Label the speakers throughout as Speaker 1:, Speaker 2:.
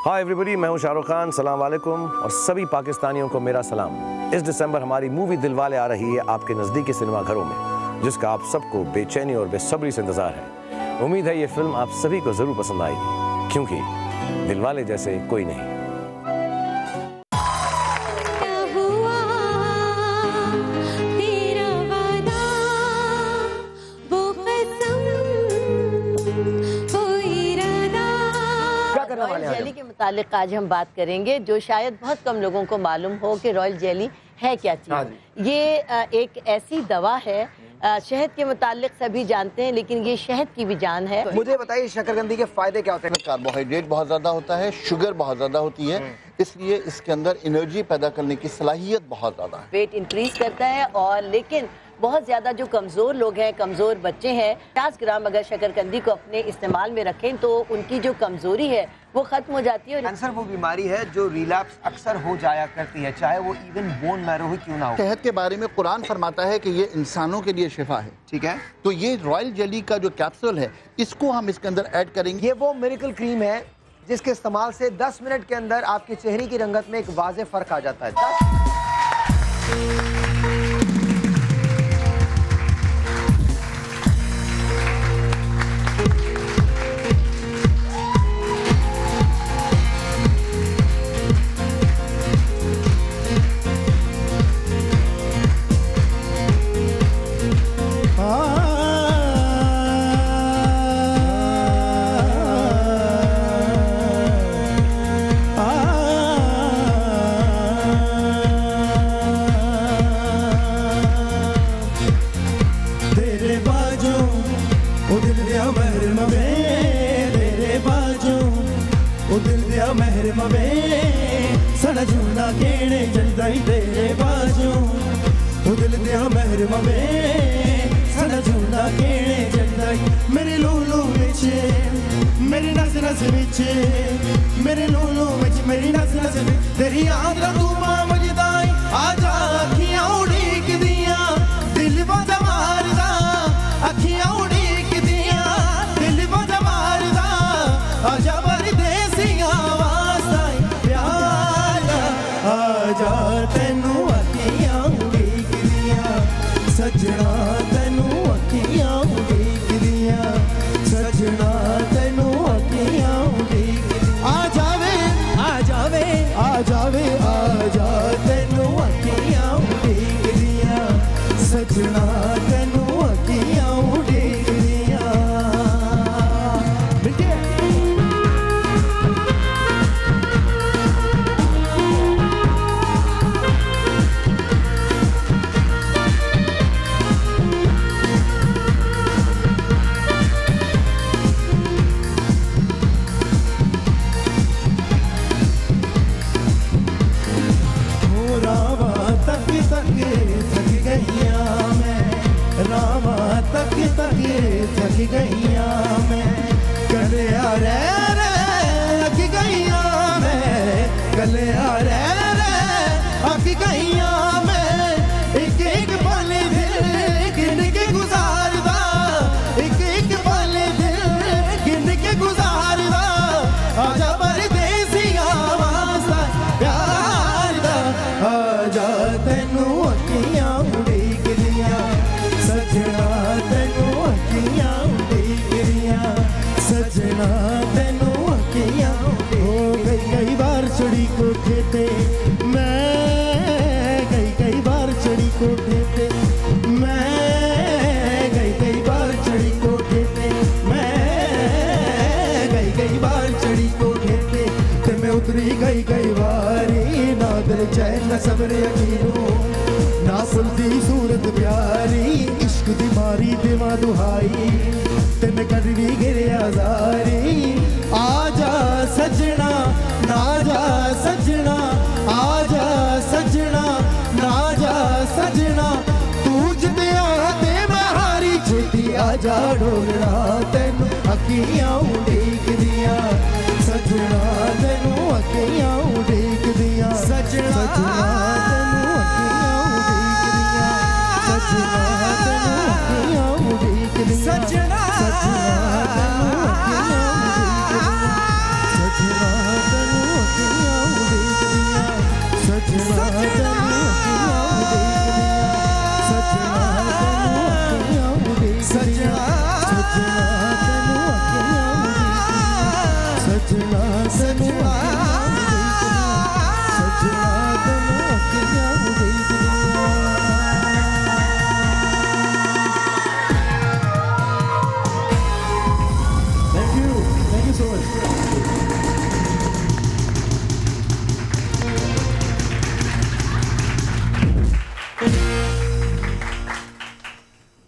Speaker 1: Hi everybody, मैं हूं शाहरुख खान। सलाम वालेकुम और सभी पाकिस्तानियों को मेरा सलाम। इस दिसंबर हमारी मूवी दिलवाले आ रही है आपके नज़दीकी सिनेमा घरों में, जिसका आप सबको बेचैनी और बेसब्री से इंतज़ार है। उम्मीद है ये फिल्म आप सभी को ज़रूर पसंद आएगी, क्योंकि दिलवाले जैसे कोई नहीं।
Speaker 2: रॉयल जेली के मुतालिक आज हम बात करेंगे, जो शायद बहुत कम लोगों को मालूम हो कि रॉयल जेली है क्या चीज़। ये एक ऐसी दवा है, शहद के मुतालिक सभी जानते हैं, लेकिन ये शहद की भी जान है।
Speaker 3: मुझे बताइए शकरकंदी के फायदे क्या होते हैं?
Speaker 4: कार्बोहाइड्रेट बहुत ज्यादा होता है, शुगर बहुत ज्यादा होती है, इसलिए इसके अंदर एनर्जी पैदा करने की सलाहियत बहुत ज्यादा है।
Speaker 2: वेट इंक्रीज करता है, और लेकिन बहुत ज्यादा जो कमजोर लोग हैं, कमजोर बच्चे हैं, 50 ग्राम अगर शकरकंदी को अपने इस्तेमाल में रखें तो उनकी जो कमजोरी है वो खत्म हो जाती है।
Speaker 3: कैंसर वो बीमारी है जो रिलैप्स अक्सर हो जाया करती है, चाहे वो इवन बोन मैरो ही क्यों ना हो।
Speaker 4: शहद के बारे में कुरान फरमाता है कि ये इंसानों के लिए शिफा है,
Speaker 3: ठीक है।
Speaker 4: तो ये रॉयल जेली का जो कैप्सूल है, इसको हम इसके अंदर ऐड करेंगे।
Speaker 3: ये वो मिरेकल क्रीम है जिसके इस्तेमाल से 10 मिनट के अंदर आपके चेहरे की रंगत में एक वाज़ेह फर्क आ जाता है।
Speaker 5: सड़ना केड़े जलदाई तेरे बाजू दिल दिया महरमा में सड़ना केड़े जलदाई मेरे लूलू विच मेरी नस नस विच मेरे लूलू विच मेरी नस नस विच तेरी याद रखूं मजदाई आजा अखियां उड़ीक दिया दिल वजा मारदा अखियां उड़ीक दिया दिल वजा मारदा आजा परदेसिया आजा तेनू अखियां उड़ीक दिया सजना तेनू अखियां उड़ीक दिया सजना तेनू अखियां उड़ीक आ जावे आ जावे आ जावे आ जा तेनू अखियां उड़ीक दिया सजना तेनू अखियां उड़ीक दिया। थक गईया मैं गलिया रे रे अक गईया मैं गलिया रे रे अक गईया मैं एक पल दिल गिन के गुजारदा एक पल दिल गिन के गुजारदा आजा परदेसिया वास्ता प्यार दा आजा तेनू अखियां उड़ीक दिया सजना तेनू अखियां उड़ीक दिया सजना तेनू अखियां हो कई बार चढ़ी कोठे पे मैं कई बार चढ़ी कोठे पे मैं कई बार चढ़ी कोठे पे मैं कई बार चढ़ी कोठे पे ते मैं उतरी कई बारी ना दिल चैन न सब्र यकीनो ना फुलदी सूरत प्यारी इश्क दी मारी देवा दुहाई ते मैं कदवी गिरे आजारी आजा सजना ना जा सजना आजा सजना ना जा सजना तू जिंदिया ते महारी छेती आजा ढोलना तेनू अखियां उड़ीक दिया सजना तेनू अखियां उड़ीक दिया सजना तेनू अखियां उड़ीक दिया सजना तेनू अखियां उड़ीक दिया सजना तेनू सजना सजना तनो किया गई दुनिया। Thank you so much.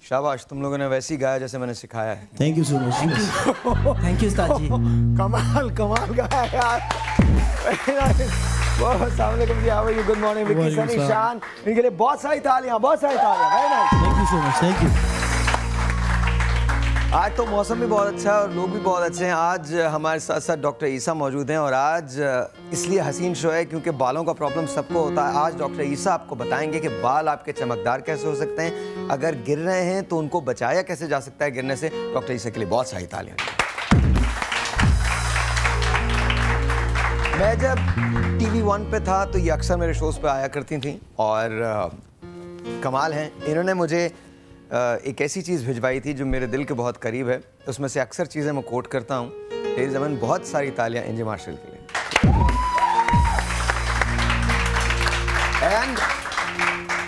Speaker 1: शाबाश, तुम लोगों ने वैसे ही गाया जैसे मैंने सिखाया है।
Speaker 5: Thank you so much.
Speaker 6: Thank you उस्ताद जी।
Speaker 1: कमाल गाया यार। बहुत अस्सलामुअलैकुम जी, how are you? Good morning Vicky, Sunny, Shaan, इनके लिए बहुत सारी तालियां, बहुत सारी तालियां। Very nice,
Speaker 5: Thank you so much. Thank you.
Speaker 1: आज तो मौसम भी बहुत अच्छा है और लोग भी बहुत अच्छे हैं। आज हमारे साथ साथ डॉक्टर ईसा मौजूद हैं और आज इसलिए हसीन शो है क्योंकि बालों का प्रॉब्लम सबको होता है। आज डॉक्टर ईसा आपको बताएंगे कि बाल आपके चमकदार कैसे हो सकते हैं, अगर गिर रहे हैं तो उनको बचाया कैसे जा सकता है गिरने से। डॉक्टर ईसा के लिए बहुत सारी तालियां। मैं जब TV1 पे था तो ये अक्सर मेरे शोज़ पे आया करती थी और कमाल हैं, इन्होंने मुझे एक ऐसी चीज़ भिजवाई थी जो मेरे दिल के बहुत करीब है। उसमें से अक्सर चीज़ें मैं कोट करता हूँ। तेरी ज़मीन, बहुत सारी तालियां एंजे मार्शल के लिए।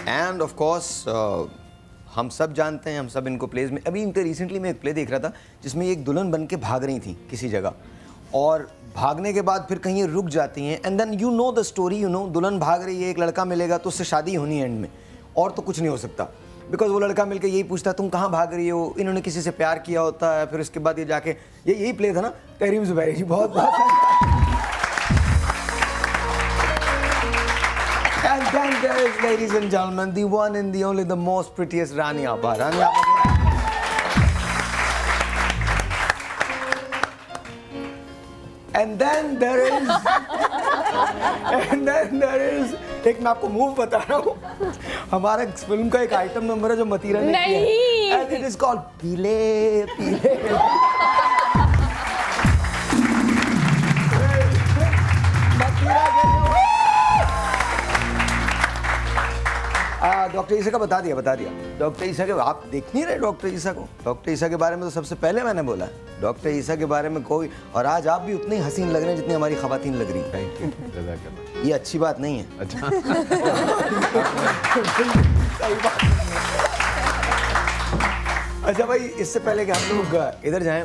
Speaker 1: एंड ऑफ कोर्स हम सब जानते हैं, हम सब इनको प्लेज में, अभी इनके रिसेंटली मैं एक प्ले देख रहा था जिसमें एक दुल्हन बन के भाग रही थी किसी जगह और भागने के बाद फिर कहीं रुक जाती हैं and then you know the story, you know दुल्हन भाग रही है, एक लड़का मिलेगा तो उससे शादी होनी है एंड में, और तो कुछ नहीं हो सकता बिकॉज वो लड़का मिलकर यही पूछता है तुम कहाँ भाग रही हो। इन्होंने किसी से प्यार किया होता है, फिर उसके बाद ये जाके यही प्ले था ना तहरीम ज़ुबैरी जी, बहुत And then there is, ladies and gentlemen, the one and the only, the most prettiest Rani Appa. Rani Appa. And then there is, एक मैं आपको मूव बता रहा हूँ, हमारा फिल्म का एक आइटम नंबर है जो मतीरा ने किया है, and it is called पीले पीले। डॉक्टर ईसा का बता दिया। डॉक्टर ईसा के, आप देख नहीं रहे डॉक्टर ईसा को? डॉक्टर ईसा के बारे में तो सबसे पहले मैंने बोला है। डॉक्टर ईसा के बारे में कोई, और आज आप भी उतनी हसीन लग रहे हैं जितनी हमारी खवातीन लग रही हैं। ये अच्छी बात नहीं है। अच्छा अच्छा भाई, इससे पहले कि हम लोग इधर जाएं,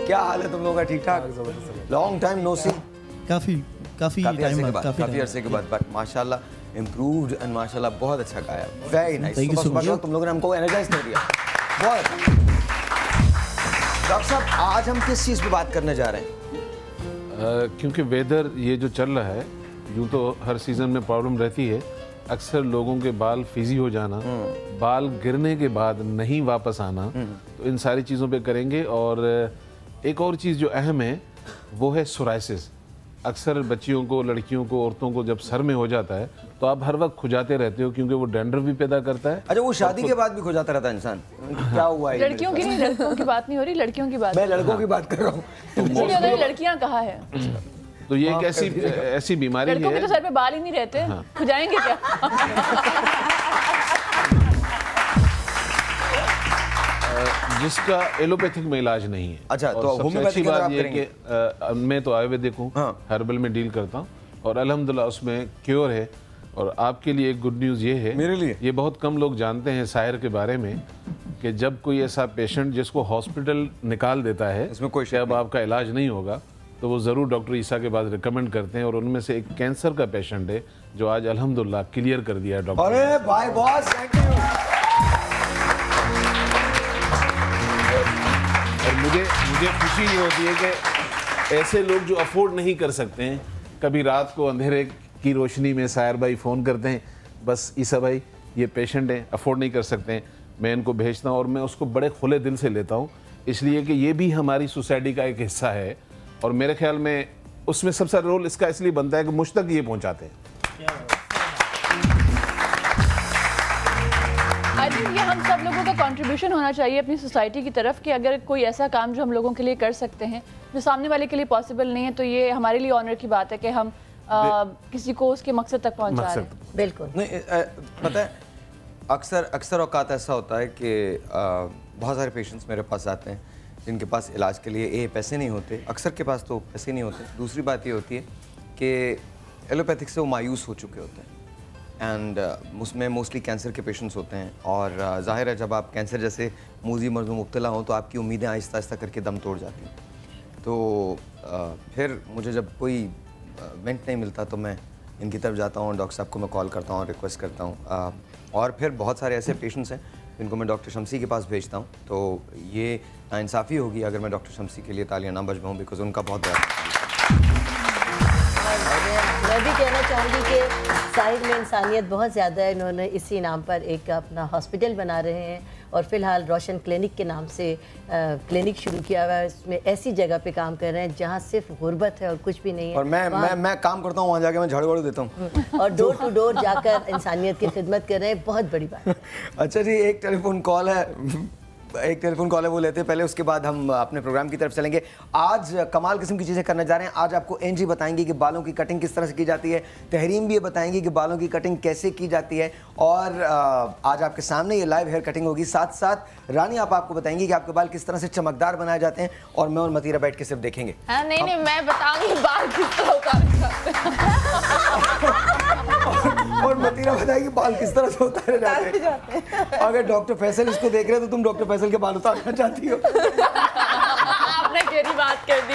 Speaker 1: क्या हाल है तुम लोगों का? ठीक ठाक? लॉन्ग टाइम नो सी।
Speaker 5: काफी
Speaker 1: अरसे के बाद, बट माशाल्लाह इम्प्रूव्ड एंड माशाल्लाह बहुत अच्छा गाया। Very nice. सुबह तुम लोगों ने हमको एनर्जाइज कर दिया बहुत। डॉक्टर साहब, आज हम किस चीज़ पे बात करने जा रहे हैं?
Speaker 7: क्योंकि वेदर ये जो चल रहा है, यूँ तो हर सीज़न में प्रॉब्लम रहती है, अक्सर लोगों के बाल फिजी हो जाना, बाल गिरने के बाद नहीं वापस आना, तो इन सारी चीज़ों पे करेंगे। और एक और चीज़ जो अहम है वो है सोराइसिस। अक्सर बच्चियों को, लड़कियों को, औरतों को जब सर में हो जाता है तो आप हर वक्त खुजाते रहते हो क्योंकि वो डैंड्रफ भी पैदा करता है।
Speaker 1: अच्छा, वो शादी के बाद भी खुजाता रहता है इंसान? क्या हुआ है?
Speaker 8: लड़कियों की नहीं, लड़कों की बात नहीं हो रही, लड़कियों की बात।
Speaker 1: मैं लड़कों की बात कर रहा हूँ।
Speaker 8: तो लड़कियाँ कहाँ है?
Speaker 7: तो ये एक ऐसी बीमारी है।
Speaker 8: लड़कों के तो सर पे बाल ही नहीं रहते, खुजाएंगे क्या?
Speaker 7: जिसका एलोपैथिक में इलाज नहीं है।
Speaker 1: अच्छा, तो
Speaker 7: सबसे अच्छी बात ये है कि मैं तो आयुर्वेदिक हूँ, हर्बल में डील करता हूँ और अल्हम्दुलिल्लाह उसमें क्योर है। और आपके लिए एक गुड न्यूज़ ये है,
Speaker 1: मेरे लिए, ये
Speaker 7: बहुत कम लोग जानते हैं सायर के बारे में, कि जब कोई ऐसा पेशेंट जिसको हॉस्पिटल निकाल देता है, इसमें कोई अब आपका इलाज नहीं होगा, तो वो ज़रूर डॉक्टर ईसा के बाद रिकमेंड करते हैं। और उनमें से एक कैंसर का पेशेंट है जो आज अल्हम्दुलिल्लाह क्लियर कर दिया है डॉक्टर।
Speaker 1: अरे भाई बॉस, थैंक यू।
Speaker 7: और मुझे खुशी ये होती है कि ऐसे लोग जो अफोर्ड नहीं कर सकते हैं, कभी रात को अंधेरे की रोशनी में सायर भाई फ़ोन करते हैं, बस ईसा भाई ये पेशेंट हैं, अफोर्ड नहीं कर सकते हैं, मैं इनको भेजता हूँ और मैं उसको बड़े खुले दिल से लेता हूँ, इसलिए कि ये भी हमारी सोसाइटी का एक हिस्सा है। और मेरे ख्याल में उसमें सबसे रोल इसका इसलिए बनता है कि मुझ तक ये पहुँचाते हैं।
Speaker 8: आई थिंक ये हम सब लोगों का कंट्रीब्यूशन होना चाहिए अपनी सोसाइटी की तरफ कि अगर कोई ऐसा काम जो हम लोगों के लिए कर सकते हैं जो सामने वाले के लिए पॉसिबल नहीं है, तो ये हमारे लिए ऑनर की बात है कि हम किसी को उसके मकसद तक पहुंचा रहे हैं।
Speaker 2: बिल्कुल
Speaker 1: नहीं, पता है अक्सर औकात ऐसा होता है कि बहुत सारे पेशेंट्स मेरे पास आते हैं
Speaker 3: जिनके पास इलाज के लिए पैसे नहीं होते, अक्सर के पास तो पैसे नहीं होते। दूसरी बात ये होती है कि एलोपैथिक से वो मायूस हो चुके होते हैं एंड उसमें मोस्टली कैंसर के पेशेंट्स होते हैं और जाहिर है जब आप कैंसर जैसे मूजी मर्ज में मुब्तला हों तो आपकी उम्मीदें आहिस्ता आहिस्ता करके दम तोड़ जाती हैं। तो फिर मुझे जब कोई वेंट नहीं मिलता तो मैं इनकी तरफ जाता हूँ, डॉक्टर साहब को मैं कॉल करता हूँ, रिक्वेस्ट करता हूँ और फिर बहुत सारे ऐसे पेशेंट्स हैं जिनको मैं डॉक्टर शमसी के पास भेजता हूँ। तो ये नाइंसाफ़ी होगी अगर मैं डॉक्टर शमसी के लिए तालियां ना बजवाऊँ, बिकॉज उनका बहुत बड़ा।
Speaker 2: मैं भी कहना चाहूँगी कि साहिर में इंसानियत बहुत ज़्यादा है। इन्होंने इसी नाम पर एक अपना हॉस्पिटल बना रहे हैं और फ़िलहाल रोशन क्लिनिक के नाम से क्लिनिक शुरू किया हुआ है। इसमें ऐसी जगह पे काम कर रहे हैं जहाँ सिर्फ गुर्बत है और कुछ भी नहीं है।
Speaker 3: और मैं काम करता हूँ वहाँ जाके मैं झाड़ू वाड़ू देता हूँ
Speaker 2: और डोर टू डोर जाकर इंसानियत की खिदमत कर रहे हैं, बहुत बड़ी बात है।
Speaker 3: अच्छा जी, एक टेलीफोन कॉल है वो लेते हैं पहले, उसके बाद हम अपने प्रोग्राम की तरफ चलेंगे। आज कमाल किस्म की चीज़ें करने जा रहे हैं। आज आपको एनजी बताएंगे कि बालों की कटिंग किस तरह से की जाती है, तहरीम भी ये बताएंगी कि बालों की कटिंग कैसे की जाती है और आज आपके सामने ये लाइव हेयर कटिंग होगी। साथ साथ रानी आप आपको बताएंगी कि आपके बाल किस तरह से चमकदार बनाए जाते हैं और मैं और मतीरा बैठ के सिर्फ देखेंगे।
Speaker 8: नहीं मैं बताऊंगी बाल किस तरह
Speaker 3: और मतीरा बताएगी बाल किस तरह से उतारे जाते हैं। अगर डॉक्टर फैसल इसको देख रहे हो तो तुम डॉक्टर फैसल के बाल उतारना चाहती हो।
Speaker 8: आपने गहरी बात कर दी।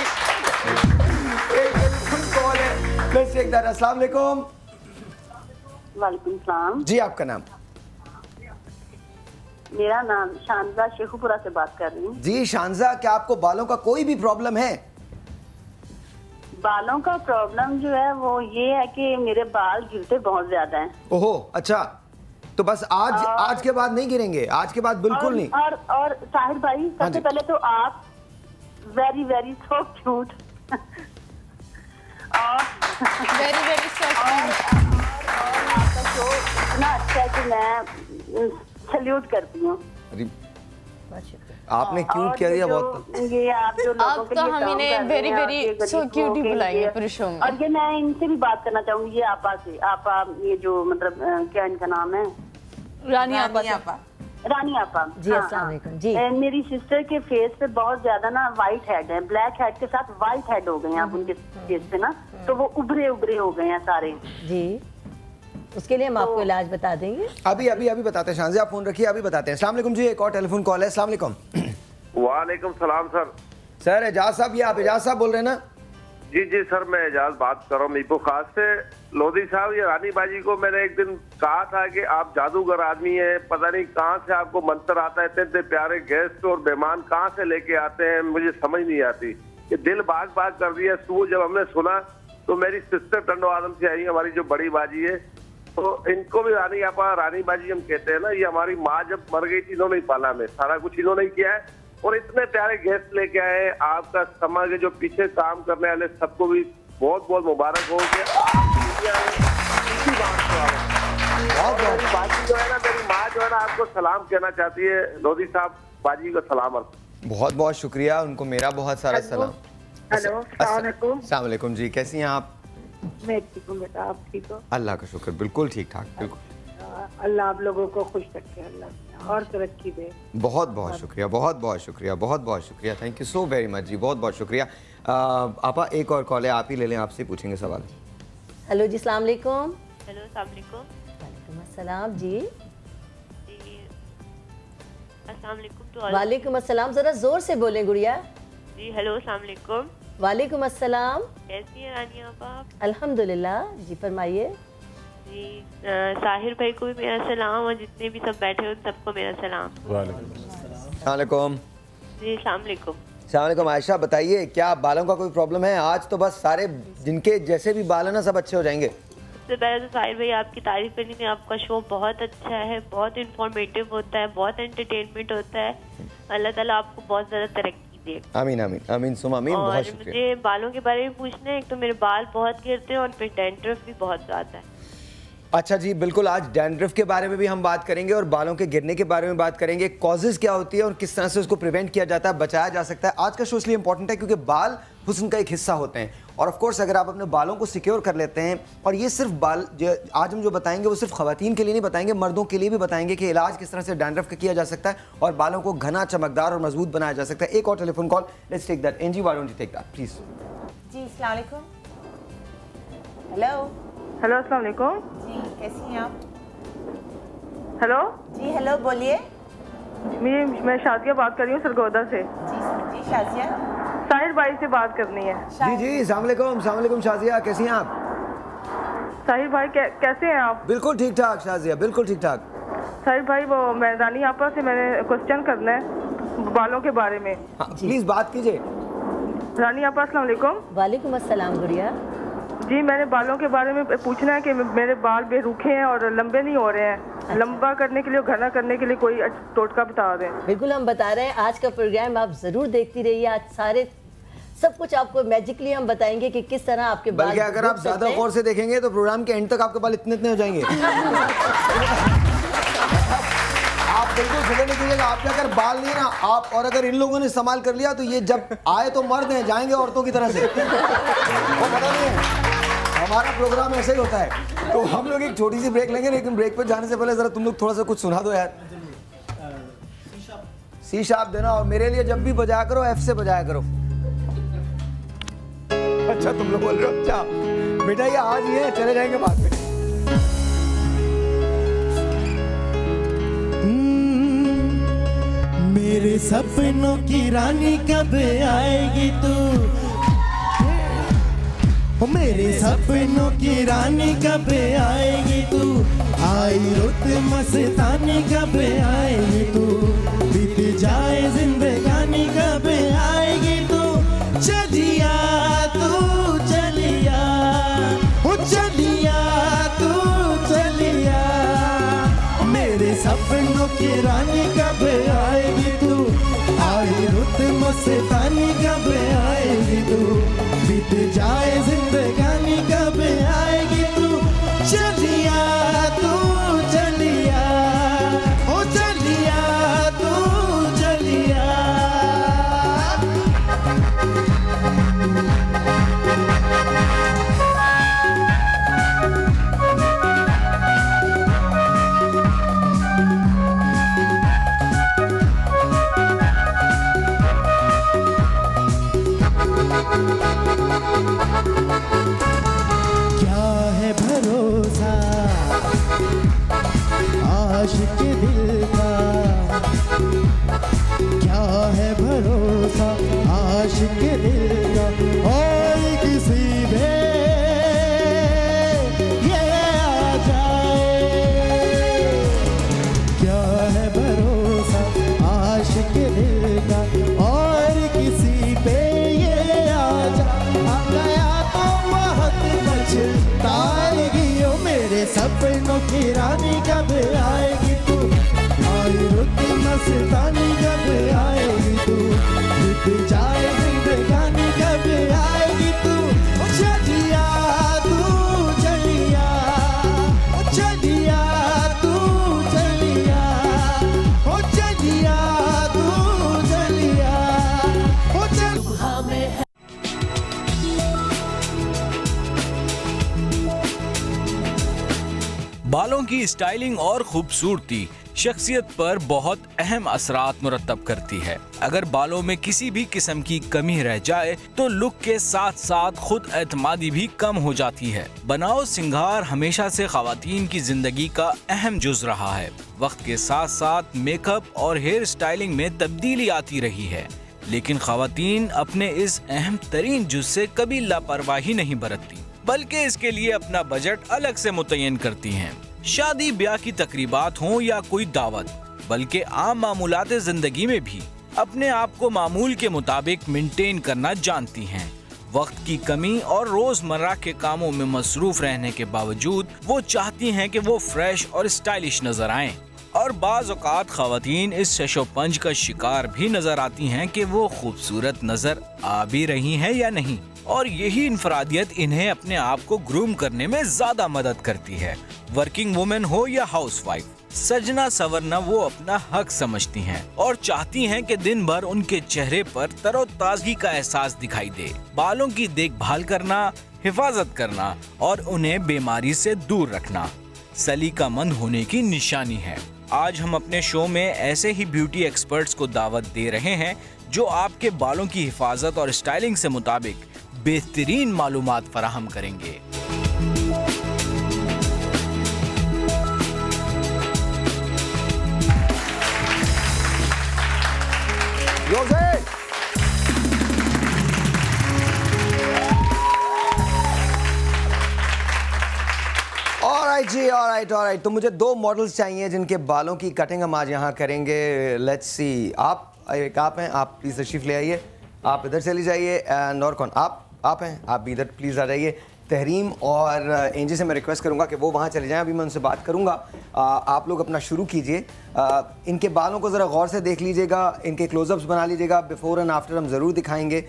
Speaker 3: एक टेलीफोन कॉल है, लेट्स टेक दैट। अस्सलाम वालेकुम।
Speaker 9: वालेकुम सलाम।
Speaker 3: जी आपका नाम?
Speaker 9: मेरा नाम शानजा शेखुपुरा से बात कर रही हूँ।
Speaker 3: जी शानजा, क्या आपको बालों का कोई भी प्रॉब्लम है?
Speaker 9: बालों का प्रॉब्लम जो है वो ये है कि मेरे बाल गिरते बहुत ज्यादा हैं।
Speaker 3: ओहो अच्छा, तो बस आज के बाद नहीं गिरेंगे? आज के बाद बिल्कुल नहीं?
Speaker 9: और साहिर भाई, सबसे पहले तो आप वेरी वेरी सो क्यूट और
Speaker 8: वेरी सो
Speaker 9: आपका शो इतना अच्छा है कि मैं सैल्यूट करती हूँ।
Speaker 3: आपने क्यूट कह दिया बहुत।
Speaker 9: ये आप जो लोगों के लिए
Speaker 8: हम इन्हें वेरी वेरी सो क्यूट ही बुलाएंगे पूरे शो में।
Speaker 9: और ये मैं इनसे भी बात करना चाहूंगी, ये आपा से। आपा ये जो मतलब क्या इनका नाम है?
Speaker 8: रानी आपा।
Speaker 9: रानी आपा
Speaker 2: जी। अस्सलाम वालेकुम जी।
Speaker 9: मेरी सिस्टर के फेस पे बहुत ज्यादा ना वाइट हेड है, ब्लैक हेड के साथ वाइट हेड हो गए हैं आप उनके फेस पे ना, तो वो उभरे उभरे हो गए हैं सारे
Speaker 2: जी। उसके लिए हम आपको इलाज बता देंगे।
Speaker 3: अभी बताते हैं। शानजा आप फोन रखिए, अभी बताते हैं। अस्सलाम वालेकुम जी, एक और टेलीफोन कॉल है। अस्सलाम वालेकुम।
Speaker 10: वालेकुम सलाम सर।
Speaker 3: सर एजाज साहब, ये आप एजाज साहब बोल रहे हैं ना?
Speaker 10: जी सर, मैं एजाज बात कर रहा हूँ मीरपुर खास से। लोधी साहब, ये रानी बाजी को मैंने एक दिन कहा था कि आप जादूगर आदमी हैं, पता नहीं कहाँ से आपको मंत्र आता है, इतने प्यारे गेस्ट और मेहमान कहाँ से लेके आते हैं, मुझे समझ नहीं आती। ये दिल बाग बाग कर दिया। सुबह जब हमने सुना तो मेरी सिस्टर टंडो आदम से आई, हमारी जो बड़ी बाजी है, तो इनको भी रानी आपा रानी बाजी हम कहते हैं ना। ये हमारी माँ जब मर गई थी इन्होंने पाला हमें, सारा कुछ इन्होंने किया है और इतने प्यारे गेस्ट लेके आए। आपका समाज के जो पीछे काम करने वाले सबको भी बहुत बहुत मुबारक हो कि बाजी जो है ना, मेरी माँ जो है ना आपको सलाम कहना चाहती है। लोधी साहब बाजी को सलाम।
Speaker 3: बहुत बहुत शुक्रिया, उनको मेरा बहुत सारा सलाम।
Speaker 9: हेलो,
Speaker 3: अस्सलाम वालेकुम जी, कैसी हैं आप?
Speaker 9: मैं ठीक हूँ बेटा, आप ठीक हो?
Speaker 3: अल्लाह का शुक्र, बिल्कुल ठीक ठाक, बिल्कुल।
Speaker 9: अल्लाह आप लोगों को खुश रखे, अल्लाह और तरक्की दे।
Speaker 3: बहुत बहुत शुक्रिया, बहुत बहुत शुक्रिया, बहुत बहुत शुक्रिया। Thank you so very much जी, बहुत बहुत शुक्रिया। आपा एक और कॉल है, आप ही ले लें, आपसे पूछेंगे सवाल।
Speaker 2: हेलो जी, अस्सलाम वालेकुम।
Speaker 11: हेलो, अस्सलाम वालेकुम।
Speaker 2: वालेकुम अस्सलाम जी।
Speaker 11: अस्सलाम वालेकुम।
Speaker 2: वालेकुम अस्सलाम, जरा जोर से बोलें गुड़िया।
Speaker 11: जी हेलो, अस्सलाम वालेकुम।
Speaker 2: वालेकुम अस्सलाम।
Speaker 11: कैसी हैं रानी आपा?
Speaker 2: अल्हम्दुलिल्लाह जी, फरमाइए।
Speaker 11: जी साहिर भाई को भी मेरा सलाम और जितने भी सब बैठे हो सबको मेरा सलाम।
Speaker 3: वालेकुम।
Speaker 11: जी अस्सलाम वालेकुम।
Speaker 3: अस्सलाम वालेकुम। आयशा बताइए, क्या बालों का कोई प्रॉब्लम है? आज तो बस सारे जिनके जैसे भी बाल है ना सब अच्छे हो जाएंगे।
Speaker 11: सबसे पहले तो साहिर भाई आपकी तारीफ करनी है, आपका शो बहुत अच्छा है, बहुत इंफॉर्मेटिव होता है, बहुत एंटरटेनमेंट होता है। अल्लाह ताला आपको बहुत ज़्यादा तरक्की दे।
Speaker 3: आमीन आमीन आमीन सुम आमीन। बहुत शुक्रिया।
Speaker 11: मुझे बालों के बारे में पूछना है। एक तो मेरे बाल बहुत गिरते हैं और फिर डेंड्रफ भी बहुत ज़्यादा है।
Speaker 3: अच्छा जी, बिल्कुल। आज डैंड्रफ के बारे में भी हम बात करेंगे और बालों के गिरने के बारे में बात करेंगे, कॉजेज क्या होती है और किस तरह से उसको प्रिवेंट किया जाता है, बचाया जा सकता है। आज का शो इसलिए इंपॉर्टेंट है क्योंकि बाल हुस्न का एक हिस्सा होते हैं और ऑफ कोर्स अगर आप अपने बालों को सिक्योर कर लेते हैं, और ये सिर्फ बाल आज हम जो बताएंगे वो सिर्फ खवातीन के लिए नहीं बताएंगे, मर्दों के लिए भी बताएंगे कि इलाज किस तरह से डैंड्रफ का किया जा सकता है और बालों को घना, चमकदार और मजबूत बनाया जा सकता है। एक और telephone call, let's take that. Angie, why don't you take that please.
Speaker 12: जी, अस्सलाम वालेकुम। हेलो
Speaker 13: हेलो, अस्सलाम वालेकुम।
Speaker 12: जी, कैसी हैं आप?
Speaker 13: हेलो
Speaker 12: जी, हेलो, बोलिए।
Speaker 13: मैं शाजिया बात कर रही हूँ सरगोदा से।
Speaker 12: जी शाजिया,
Speaker 13: साहिर भाई से बात करनी है।
Speaker 3: जी, अस्सलाम वालेकुम शाजिया, कैसी हैं आप?
Speaker 13: साहिर भाई कैसे हैं आप?
Speaker 3: बिल्कुल ठीक ठाक शाजिया, बिल्कुल ठीक ठाक।
Speaker 13: साहिर भाई, वो मैं रानी आपा से मैंने क्वेश्चन करना है बालों के बारे में।
Speaker 3: प्लीज बात कीजिए।
Speaker 13: रानी आपा, अस्सलाम वालेकुम।
Speaker 2: वालेकुम अस्सलाम गुड़िया।
Speaker 13: जी, मैंने बालों के बारे में पूछना है कि मेरे बाल बेरुखे हैं और लंबे नहीं हो रहे हैं। लंबा करने के लिए, घना करने के लिए कोई टोटका बता दें।
Speaker 2: बिल्कुल, हम बता रहे हैं। आज का प्रोग्राम आप जरूर देखती रहिए। आज सब कुछ आपको मैजिकली हम बताएंगे कि किस तरह आपके बाल।
Speaker 3: बल्कि अगर आप ज्यादा गौर से देखेंगे तो प्रोग्राम के एंड तक आपके बाल इतने हो जाएंगे। आप बिल्कुल फिक्र नहीं कीजिएगा, आपके अगर बाल नहीं ना आप, और अगर इन लोगों ने इस्तेमाल कर लिया तो ये जब आए तो मर्द हैं, जाएंगे औरतों की तरह से। वो पता नहीं है, हमारा प्रोग्राम ऐसा ही होता है। तो हम लोग एक छोटी सी ब्रेक लेंगे, लेकिन ब्रेक पर जाने से पहले जरा तुम लोग थोड़ा सा कुछ सुना दो यार। सी शार्प देना, और मेरे लिए जब भी बजाया करो एफ से बजाया करो। अच्छा तुम लोग बोल रहे हो? अच्छा बेटा ये आज ही है, चले जाएंगे बाद में।
Speaker 5: मेरे सपनों की रानी कब आएगी तू? मेरे सपनों की रानी कब आएगी तू? आई रुत मस्तानी कब आएगी तू? बीत जाए जिंदगानी कब आएगी तू? चलिया तू चलिया, ओ चलिया तू चलिया, मेरे सपनों की रानी कब आएगी तू? आई रुत मस्तानी कब आएगी तू? बीत जाए जिंदगानी कब आएगी तू? चलिया तू चलिया, ओ चलिया तू चलिया। क्या है भरोसा आशिक के दिल का? क्या है भरोसा आशिक के दिल का? और किसी पे ये आ जाए। क्या है भरोसा आशिक के दिल का? और किसी पे ये आ जाए। आ गया तो बहुत पछताएगी, ओ मेरे सपनों की रानी कब आएगी तू? आई रुत मस्तानी कब आएगी तू? बीत जाए जिंदगानी कब आएगी तू? ओ चलिया तू चलिया, ओ चलिया तू चलिया, ओ चलिया तू चलिया, ओ चलिया।
Speaker 14: बालों की स्टाइलिंग और खूबसूरती शख्सियत पर बहुत अहम असरात मुरतब करती है। अगर बालों में किसी भी किस्म की कमी रह जाए तो लुक के साथ साथ खुद एतमादी भी कम हो जाती है। बनाओ सिंगार हमेशा से खवातीन की जिंदगी का अहम जुज रहा है। वक्त के साथ साथ मेकअप और हेयर स्टाइलिंग में तब्दीली आती रही है, लेकिन खवातीन अपने इस अहम तरीन जुज से कभी लापरवाही नहीं बरतती, बल्कि इसके लिए अपना बजट अलग से मुतय्यन करती हैं। शादी ब्याह की तकरीबात हों या कोई दावत, बल्कि आम मामूलात जिंदगी में भी अपने आप को मामूल के मुताबिक मेंटेन करना जानती हैं। वक्त की कमी और रोजमर्रा के कामों में मसरूफ रहने के बावजूद वो चाहती हैं कि वो फ्रेश और स्टाइलिश नजर आएं। और बाज़ औक़ात ख़वातीन इस शशोपंज का शिकार भी नजर आती हैं कि वो खूबसूरत नजर आ भी रही हैं या नहीं। और यही इंफरादियत इन्हें अपने आप को ग्रूम करने में ज्यादा मदद करती है। वर्किंग वुमेन हो या हाउसवाइफ, सजना संवरना वो अपना हक समझती हैं और चाहती हैं कि दिन भर उनके चेहरे पर तरोताजगी का एहसास दिखाई दे। बालों की देखभाल करना, हिफाजत करना और उन्हें बीमारी से दूर रखना सलीकामंद होने की निशानी है। आज हम अपने शो में ऐसे ही ब्यूटी एक्सपर्ट्स को दावत दे रहे हैं जो आपके बालों की हिफाजत और स्टाइलिंग से मुताबिक बेहतरीन मालूमात फराहम करेंगे।
Speaker 3: ऑलराइट। तो मुझे 2 मॉडल्स चाहिए जिनके बालों की कटिंग हम आज यहाँ करेंगे। लेट्स सी, आप हैं, आप प्लीज तशरीफ ले आइए। आप इधर चली जाइए। एंड और कौन? आप हैं, आप भी इधर प्लीज आ जाइए। तहरीम और एंजी से मैं रिक्वेस्ट करूंगा कि वो वहाँ चले जाएं। अभी मैं उनसे बात करूंगा। आप लोग अपना शुरू कीजिए। इनके बालों को ज़रा गौर से देख लीजिएगा, इनके क्लोजअप्स बना लीजिएगा। बिफोर एंड आफ्टर हम ज़रूर दिखाएंगे।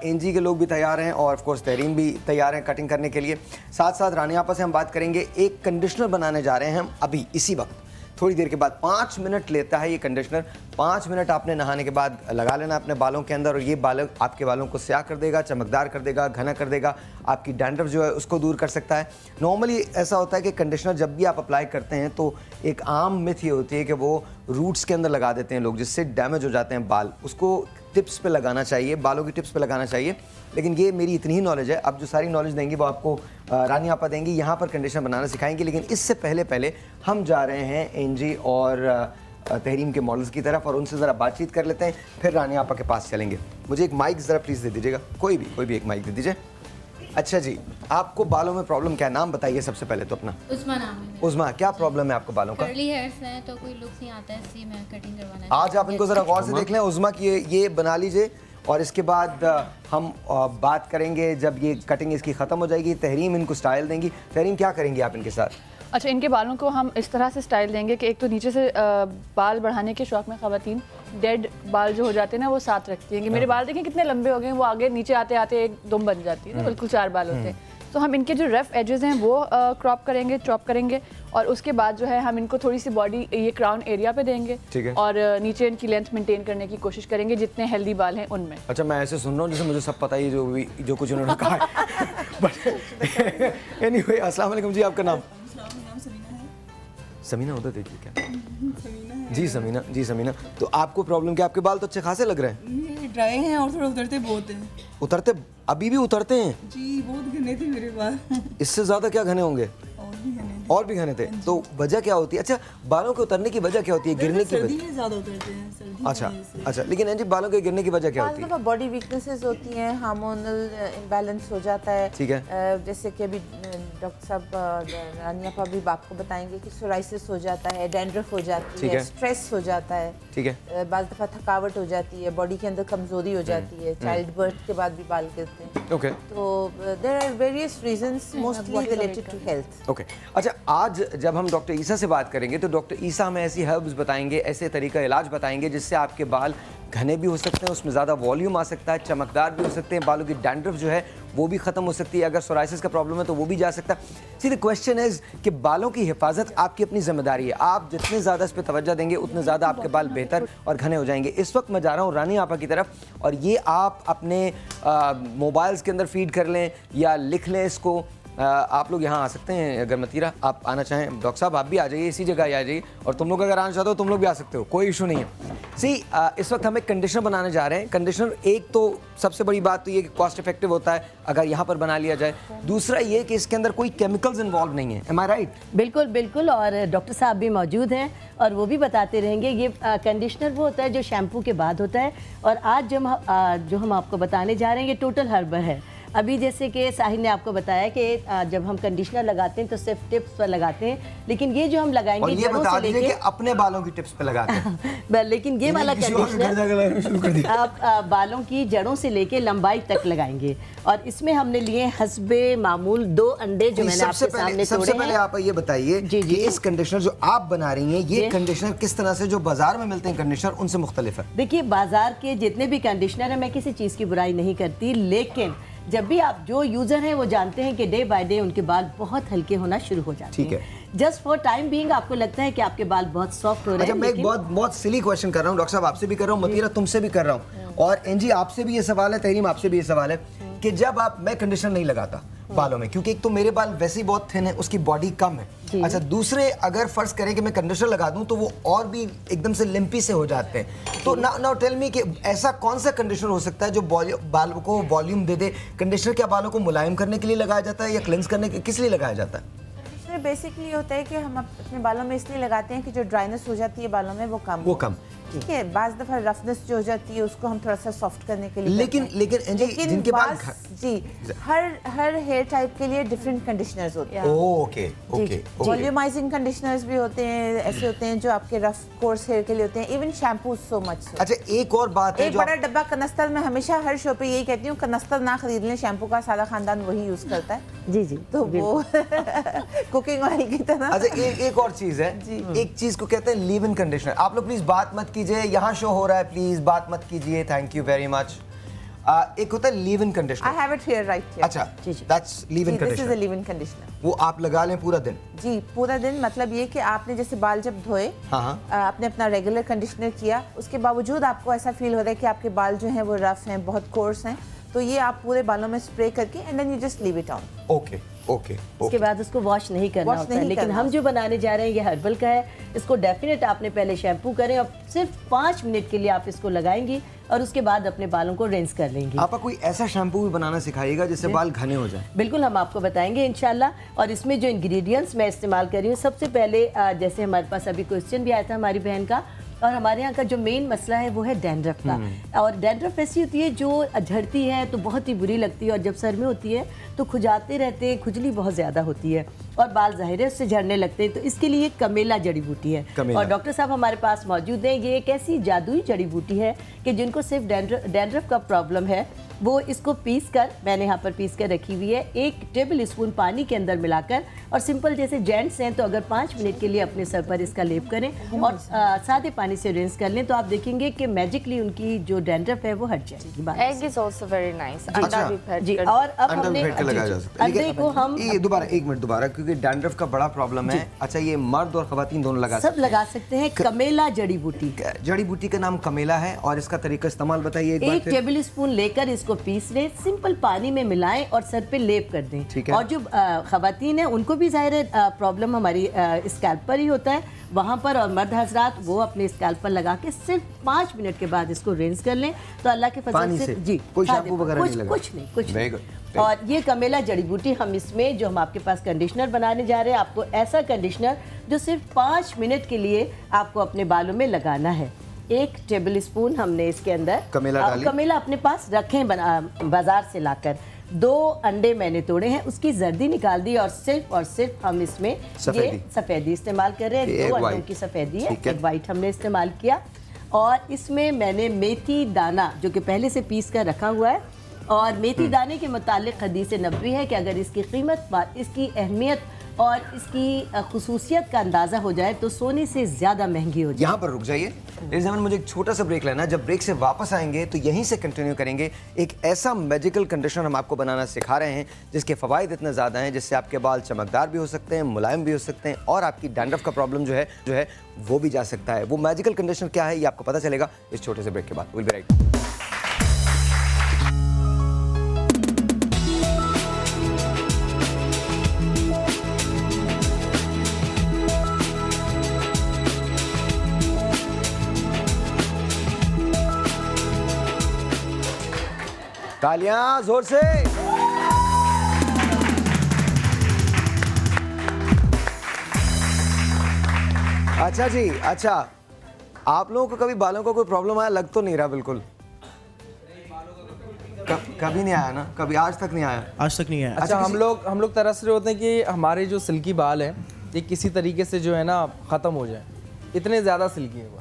Speaker 3: एंजी के लोग भी तैयार हैं और ऑफ कोर्स तहरीम भी तैयार हैं कटिंग करने के लिए। साथ साथ रानी आपा से हम बात करेंगे। एक कंडीशनर बनाने जा रहे हैं हम अभी इसी वक्त, थोड़ी देर के बाद। 5 मिनट लेता है ये कंडीशनर। 5 मिनट आपने नहाने के बाद लगा लेना अपने बालों के अंदर और ये बाल आपके बालों को स्याह कर देगा, चमकदार कर देगा, घना कर देगा। आपकी डैंड्रफ जो है उसको दूर कर सकता है। नॉर्मली ऐसा होता है कि कंडीशनर जब भी आप अप्लाई करते हैं तो एक आम मिथ ये होती है कि वो रूट्स के अंदर लगा देते हैं लोग, जिससे डैमेज हो जाते हैं बाल। उसको टिप्स पे लगाना चाहिए, बालों की टिप्स पे लगाना चाहिए। लेकिन ये मेरी इतनी ही नॉलेज है। अब जो सारी नॉलेज देंगी वो आपको रानी आपा देंगी। यहाँ पर कंडीशनर बनाना सिखाएंगे। लेकिन इससे पहले हम जा रहे हैं एंजी और तहरीम के मॉडल्स की तरफ और उनसे ज़रा बातचीत कर लेते हैं, फिर रानी आपा के पास चलेंगे। मुझे एक माइक ज़रा प्लीज़ दे दीजिएगा, कोई भी एक माइक दे दीजिए। अच्छा जी, आपको बालों में प्रॉब्लम क्या है? नाम बताइए सबसे पहले तो अपना।
Speaker 15: उस्मा नाम है।
Speaker 3: उस्मा, क्या प्रॉब्लम है आपको बालों का?
Speaker 15: कर्ली हेयर्स हैं तो कोई लुक नहीं आता है, इसलिए मैं कटिंग करवाना है।
Speaker 3: आज आप इनको ज़रा गौर से देख लें। उस्मा की ये बना लीजिए और इसके बाद हम बात करेंगे जब ये कटिंग इसकी ख़त्म हो जाएगी। तहरीम इनको स्टाइल देंगी। तहरीम क्या करेंगी आप इनके साथ?
Speaker 8: अच्छा, इनके बालों को हम इस तरह से स्टाइल देंगे कि एक तो नीचे से बाल बढ़ाने के शौक में ख़वातीन डेड बाल जो हो जाते हैं ना वो साथ रखती हैं कि मेरे बाल देखें कितने लंबे हो गए हैं, वो आगे नीचे आते आते एक दुम बन जाती है, बिल्कुल 4 बाल होते हैं। तो हम इनके जो रफ एजेस हैं वो क्रॉप करेंगे, चॉप करेंगे और उसके बाद जो है हम इनको थोड़ी सी बॉडी ये क्राउन एरिया पे देंगे और नीचे इनकी लेंथ मेंटेन करने की कोशिश करेंगे जितने हेल्दी बाल हैं उनमें। अच्छा, मैं ऐसे सुन रहा हूँ जैसे मुझे सब पता ही जो कुछ उन्होंने कहा। बट एनीवे, अस्सलाम वालेकुम जी, आपका नाम? समीना उधर देखिए क्या। जी समीना, तो आपको प्रॉब्लम क्या? आपके बाल तो अच्छे खासे लग रहे हैं।
Speaker 16: ड्राई हैं और थोड़ा उतरते बहुत हैं।
Speaker 3: उतरते अभी भी उतरते हैं?
Speaker 16: जी, बहुत घने थे मेरे बाल।
Speaker 3: इससे ज्यादा क्या घने होंगे? और भी घने थे। तो वजह क्या होती है? अच्छा, बालों के उतरने की वजह क्या होती है? गिरने की वजह?
Speaker 16: ज्यादा उतरते हैं सर्दी।
Speaker 3: अच्छा, लेकिन एंजी बालों के गिरने की वजह क्या होती है?
Speaker 12: बॉडी वीकनेसेस होती हैं, हार्मोनल इम्बैलेंस हो जाता है।
Speaker 3: ठीक है।
Speaker 12: जैसे कि अभी डॉक्टर साहब रानी आपा भी आपको बताएंगे कि सोराइसिस हो जाता है, डैंड्रफ हो जाती है, स्ट्रेस हो जाता है। ठीक है। बाज़ दफ़ा थकावट हो जाती है, बॉडी के अंदर कमजोरी हो जाती है, चाइल्ड बर्थ के बाद भी बाल गिरते हैं। ओके। तो there are various reasons mostly related to health.
Speaker 3: Okay. अच्छा, आज जब हम डॉक्टर ईसा से बात करेंगे तो डॉक्टर ईसा हमें ऐसी हर्ब्स बताएंगे, ऐसे तरीका इलाज बताएंगे जिससे आपके बाल घने भी हो सकते हैं, उसमें ज़्यादा वॉल्यूम आ सकता है, चमकदार भी हो सकते हैं, बालों की डैंड्रफ जो है वो भी ख़त्म हो सकती है। अगर सोराइसिस का प्रॉब्लम है तो वो भी जा सकता है। सी द क्वेश्चन इज़ कि बालों की हिफाजत आपकी अपनी जिम्मेदारी है। आप जितने ज़्यादा इस पर तवज्जो देंगे उतने ज़्यादा आपके बाल बेहतर और घने हो जाएंगे। इस वक्त मैं जा रहा हूँ रानी आपा की तरफ और ये आप अपने मोबाइल्स के अंदर फीड कर लें या लिख लें इसको। आप लोग यहाँ आ सकते हैं, अगर मतीरा आप आना चाहें, डॉक्टर साहब आप भी आ जाइए, इसी जगह आ जाइए और तुम लोग अगर आना चाहते हो तुम लोग भी आ सकते हो, कोई इशू नहीं है। सी इस वक्त हम एक कंडीशनर बनाने जा रहे हैं। कंडीशनर एक तो सबसे बड़ी बात तो ये कि कॉस्ट इफेक्टिव होता है अगर यहाँ पर बना लिया जाए। दूसरा ये कि इसके अंदर कोई केमिकल्स इन्वॉल्व नहीं है। एम आई राइट?
Speaker 2: बिल्कुल। और डॉक्टर साहब भी मौजूद हैं और वो भी बताते रहेंगे। ये कंडीशनर वो होता है जो शैम्पू के बाद होता है और आज जो हम आपको बताने जा रहे हैं ये टोटल हर्बल है। अभी जैसे कि साहिल ने आपको बताया कि जब हम कंडीशनर लगाते हैं तो सिर्फ टिप्स पर लगाते हैं, लेकिन ये जो हम लगाएंगे
Speaker 3: और ये बता दीजिए कि अपने बालों की टिप्स पे लगाते हैं।
Speaker 2: लेकिन ये वाला कंडीशनर आप बालों की जड़ों से लेके लंबाई तक लगाएंगे और इसमें हमने लिए हस्बे मामूल 2 अंडे जो मैंने आपके सामने तोड़े हैं।
Speaker 3: सबसे पहले आप ये बताइए कि इस कंडीशनर जो आप बना रही हैं ये कंडीशनर किस तरह से जो बाजार में मिलते हैं कंडीशनर उनसे मुख्तलिफ है?
Speaker 2: देखिए, बाजार के जितने भी कंडीशनर है, मैं किसी चीज़ की बुराई नहीं करती, लेकिन जब भी आप जो यूजर हैं वो जानते हैं कि डे बाय डे उनके बाल बहुत हल्के होना शुरू हो जाते हैं। जस्ट फॉर टाइम बीइंग आपको लगता है कि आपके बाल बहुत सॉफ्ट हो रहे हैं।
Speaker 3: मैं एक बहुत सिली क्वेश्चन कर रहा हूँ डॉक्टर साहब, आपसे भी कर रहा हूँ, मतीरा तुमसे भी कर रहा हूँ, और एनजी आपसे भी ये सवाल है, तहरीम आपसे भी ये सवाल है कि जब मैं कंडीशनर नहीं लगाता बालों में, क्योंकि एक तो मेरे बाल वैसे ही बहुत थिन है, उसकी बॉडी कम है। अच्छा, दूसरे अगर फर्ज करें कि मैं कंडीशनर लगा दूं तो वो और भी एकदम से लिम्पी से हो जाते हैं। तो नाउ टेल मी कि ऐसा कौन सा कंडीशनर हो सकता है जो बाल को वॉल्यूम दे दे? कंडीशनर क्या बालों को मुलायम करने के लिए लगाया जाता है या क्लेंस करने के, किस लिए लगाया जाता है?
Speaker 12: कंडीशनर बेसिकली होता है कि हम अपने बालों में इसलिए लगाते हैं कि जो ड्राइनेस हो जाती है बालों में वो कम ठीक है। बाज़ दफ़ा रफनेस जो हो जाती है उसको हम थोड़ा सा सॉफ्ट करने के लिए
Speaker 3: लेकिन जिनके बाल
Speaker 12: हर हेयर टाइप के लिए डिफरेंट कंडीशनर्स होते हैं।
Speaker 3: Okay okay.
Speaker 12: वॉल्यूमाइजिंग कंडीशनर्स भी होते हैं, ऐसे होते हैं जो आपके रफ कोर्स हेयर के लिए होते हैं। Even shampoo so much.
Speaker 3: अच्छा, एक और बात है,
Speaker 12: एक बड़ा डब्बा कनस्तर में, हमेशा हर शो पे यही कहती हूँ, कनस्तर ना खरीद लें, शैम्पू का सारा खानदान वही यूज करता है।
Speaker 2: जी
Speaker 12: तो वो कुकिंग ऑयल की तरह।
Speaker 3: अच्छा, एक और चीज है, एक चीज को कहते हैं लीव इन कंडीशनर। आप लोग प्लीज बात मत कीजिए, यहाँ शो हो रहा है, प्लीज बात मत कीजिए, थैंक यू वेरी मच। एक होता है leave in conditioner.
Speaker 12: I have it here right here.
Speaker 3: अच्छा, that's leave in conditioner.
Speaker 12: This is a leave in conditioner.
Speaker 3: वो आप लगा लें पूरा दिन?
Speaker 12: जी, पूरा दिन। मतलब ये कि आपने जैसे बाल जब धोए, आपने अपना रेगुलर कंडीशनर किया, उसके बावजूद आपको ऐसा फील हो रहा है कि आपके बाल जो हैं वो रफ हैं, बहुत कोर्स हैं, तो ये आप पूरे बालों में स्प्रे करके and then you just leave it on.
Speaker 3: Okay okay.
Speaker 2: उसके बाद उसको वॉश नहीं करना होता है। लेकिन हम जो बनाने जा रहे हैं ये हर्बल का है। इसको डेफिनेट आपने पहले शैम्पू करें और सिर्फ 5 मिनट के लिए आप इसको लगाएंगी और उसके बाद अपने बालों को रिंस कर लेंगी।
Speaker 3: आपका कोई ऐसा शैम्पू भी बनाना सिखाइएगा जिससे बाल घने हो जाए?
Speaker 2: बिल्कुल, हम आपको बताएंगे इंशाल्लाह। और इसमें जो इंग्रेडिएंट्स मैं इस्तेमाल कर रही हूँ, सबसे पहले जैसे हमारे पास अभी क्वेश्चन भी आया था हमारी बहन का, और हमारे यहाँ का जो मेन मसला है वो है डैंड्रफ का। और डैंड्रफ ऐसी होती है जो झड़ती है तो बहुत ही बुरी लगती है, और जब सर में होती है तो खुजाते रहते हैं, खुजली बहुत ज़्यादा होती है और बाल ज़ाहिर है उससे झड़ने लगते हैं। तो इसके लिए कमेला जड़ी बूटी है, और डॉक्टर साहब हमारे पास मौजूद हैं। ये एक ऐसी जादुई जड़ी बूटी है कि जिनको सिर्फ डैंड्रफ का प्रॉब्लम है वो इसको पीस कर, मैंने यहाँ पर पीस कर रखी हुई है, 1 टेबल स्पून पानी के अंदर मिलाकर, और सिंपल जैसे जेंट्स हैं तो अगर 5 मिनट के लिए अपने सर पर इसका लेप करें और सादे पानी से रिंस कर लें तो आप देखेंगे कि मैजिकली उनकी जो डैंड्रफ है वो हट जाएगी।
Speaker 17: Egg is also very nice.
Speaker 2: जी, और अब हमने अंडे को हम
Speaker 3: दोबारा 1 मिनट दोबारा, क्योंकि डैंड्रफ का बड़ा प्रॉब्लम है। अच्छा, ये मर्द और खवातीन दोनों
Speaker 2: सब लगा सकते हैं। कमेला जड़ी बूटी,
Speaker 3: जड़ी बूटी का नाम कमेला है, और इसका तरीका इस्तेमाल बताइए।
Speaker 2: 1 टेबल स्पून लेकर इसको पीस लें, सिंपल पानी में मिलाएं और सर पे लेप कर दें। और जो खवातीन है उनको भी जाहिर है प्रॉब्लम हमारी स्कैल्प पर ही होता है वहाँ पर, और मर्द हजरात वो अपने स्कैल्प पर लगा के सिर्फ 5 मिनट के बाद इसको रिंस कर लें तो अल्लाह के फजल से जी
Speaker 3: कोई शैम्पू वगैरह नहीं लगा?
Speaker 2: कुछ नहीं। और ये कमेला जड़ी बूटी हम इसमें जो हम आपके पास कंडीशनर बनाने जा रहे हैं, आपको ऐसा कंडीशनर जो सिर्फ 5 मिनट के लिए आपको अपने बालों में लगाना है। 1 टेबल स्पून हमने इसके अंदर कमेला अपने पास रखें बाजार से लाकर। 2 अंडे मैंने तोड़े हैं, उसकी जर्दी निकाल दी, और सिर्फ हम इसमें ये सफ़ेदी इस्तेमाल कर रहे हैं। 2 अंडों की सफ़ेदी है, 1 वाइट हमने इस्तेमाल किया। और इसमें मैंने मेथी दाना जो कि पहले से पीस कर रखा हुआ है, और मेथी दाने के मुतालिक हदीस नबवी है कि अगर इसकी कीमत, इसकी अहमियत और इसकी खुसूसियत का अंदाज़ा हो जाए तो सोने से ज़्यादा महंगी हो जाए।
Speaker 3: यहाँ पर रुक जाइए मुझे एक छोटा सा ब्रेक लेना है। जब ब्रेक से वापस आएंगे तो यहीं से कंटिन्यू करेंगे। एक ऐसा मैजिकल कंडीशनर हम आपको बनाना सिखा रहे हैं जिसके फ़वाइद इतने ज़्यादा हैं, जिससे आपके बाल चमकदार भी हो सकते हैं, मुलायम भी हो सकते हैं, और आपकी डैंड्रफ का प्रॉब्लम जो है वो भी जा सकता है। वो मैजिकल कंडीशनर क्या है ये आपको पता चलेगा इस छोटे से ब्रेक के बाद। Will be right. तालियां जोर से। अच्छा जी, अच्छा, आप लोगों को कभी बालों का कोई प्रॉब्लम आया? लग तो नहीं रहा बिल्कुल। कभी नहीं आया ना? कभी आज तक नहीं आया?
Speaker 6: आज तक नहीं आया।
Speaker 18: अच्छा, हम लोग तरस रहे होते हैं कि हमारे जो सिल्की बाल हैं ये किसी तरीके से जो है ना ख़त्म हो जाए, इतने ज़्यादा सिल्की है बाल।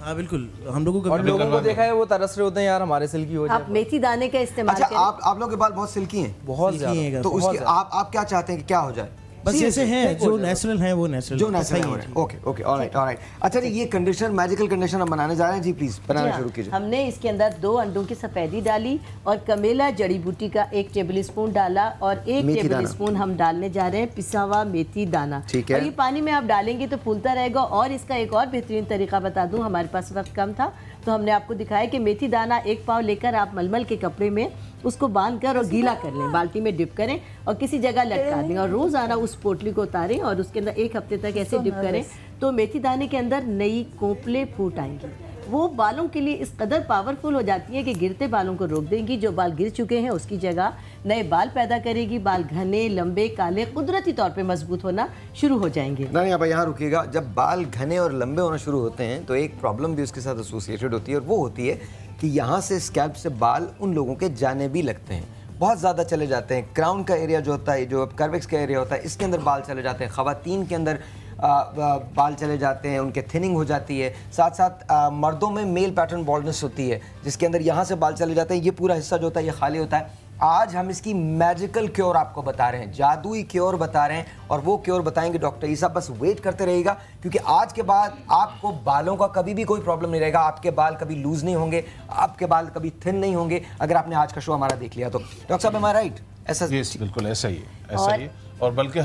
Speaker 6: हाँ बिल्कुल, हम लोगों
Speaker 18: को देखा है वो तरस रहे होते हैं यार हमारे सिल्की हो जाए।
Speaker 2: आप मेथी दाने का इस्तेमाल
Speaker 3: करें। अच्छा, आप लोगों के बाल बहुत सिल्की हैं?
Speaker 18: बहुत ज़्यादा।
Speaker 3: तो उसकी आप क्या चाहते हैं कि क्या हो जाए?
Speaker 6: बस जैसे हैं जो नेचुरल हैं वो नेचुरल
Speaker 3: जो नेचुरल है। Okay okay alright alright. अच्छा जी, ये कंडीशनर मैजिकल कंडीशनर हम बनाने जा रहे हैं जी, प्लीज बनाना शुरू कीजिए।
Speaker 2: हमने इसके अंदर 2 अंडों की सफेदी डाली और कमेला जड़ी बूटी का 1 टेबल स्पून डाला और 1 टेबल स्पून हम डालने जा रहे हैं पिसा हुआ मेथी दाना।
Speaker 3: ठीक है।
Speaker 2: और ये पानी में आप डालेंगे तो फूलता रहेगा। और इसका एक और बेहतरीन तरीका बता दूं, हमारे पास वक्त कम था तो हमने आपको दिखाया कि मेथी दाना 1 पाव लेकर आप मलमल के कपड़े में उसको बांध कर और गीला कर लें, बाल्टी में डिप करें और किसी जगह लटका दें और रोज़ाना उस पोटली को उतारें और उसके अंदर 1 हफ्ते तक ऐसे डिप करें तो मेथी दाने के अंदर नई कोंपले फूट आएंगी। वो बालों के लिए इस कदर पावरफुल हो जाती है कि गिरते बालों को रोक देंगी। जो बाल गिर चुके हैं उसकी जगह नए बाल पैदा करेगी। बाल घने, लंबे, काले कुदरती तौर पे मजबूत होना शुरू हो जाएंगे।
Speaker 3: नहीं, आप यहाँ रुकिएगा। जब बाल घने और लंबे होना शुरू होते हैं तो एक प्रॉब्लम भी उसके साथ एसोसिएटेड होती है और वो होती है कि यहाँ से स्कैल्प से बाल उन लोगों के जाने भी लगते हैं, बहुत ज़्यादा चले जाते हैं। क्राउन का एरिया जो होता है, जो कर्वेक्स का एरिया होता है, इसके अंदर बाल चले जाते हैं। ख़वातीन के अंदर बाल चले जाते हैं, उनके थिनिंग हो जाती है। साथ साथ मर्दों में मेल पैटर्न बॉल्डनेस होती है जिसके अंदर यहाँ से बाल चले जाते हैं। ये पूरा हिस्सा जो होता है ये खाली होता है। आज हम इसकी मैजिकल क्योर आपको बता रहे हैं, जादुई क्योर बता रहे हैं और वो क्योर बताएंगे डॉक्टर ईसा। बस वेट करते रहिएगा क्योंकि आज के बाद आपको बालों का कभी भी कोई प्रॉब्लम नहीं रहेगा। आपके बाल कभी लूज नहीं होंगे, आपके बाल कभी थिन नहीं होंगे अगर आपने आज का शो हमारा देख लिया तो। डॉक्टर साहब, एम आई राइट? ऐसा
Speaker 7: बिल्कुल ऐसा ही है, ऐसा ही है। और बल्कि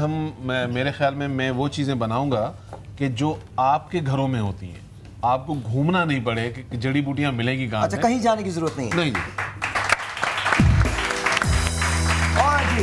Speaker 7: मेरे ख्याल में मैं वो चीज़ें बनाऊंगा कि जो आपके घरों में होती हैं, आपको घूमना नहीं पड़े कि जड़ी बूटियां मिलेंगी कहाँ।
Speaker 3: अच्छा, कहीं जाने की जरूरत नहीं है।
Speaker 7: नहीं।
Speaker 3: और जी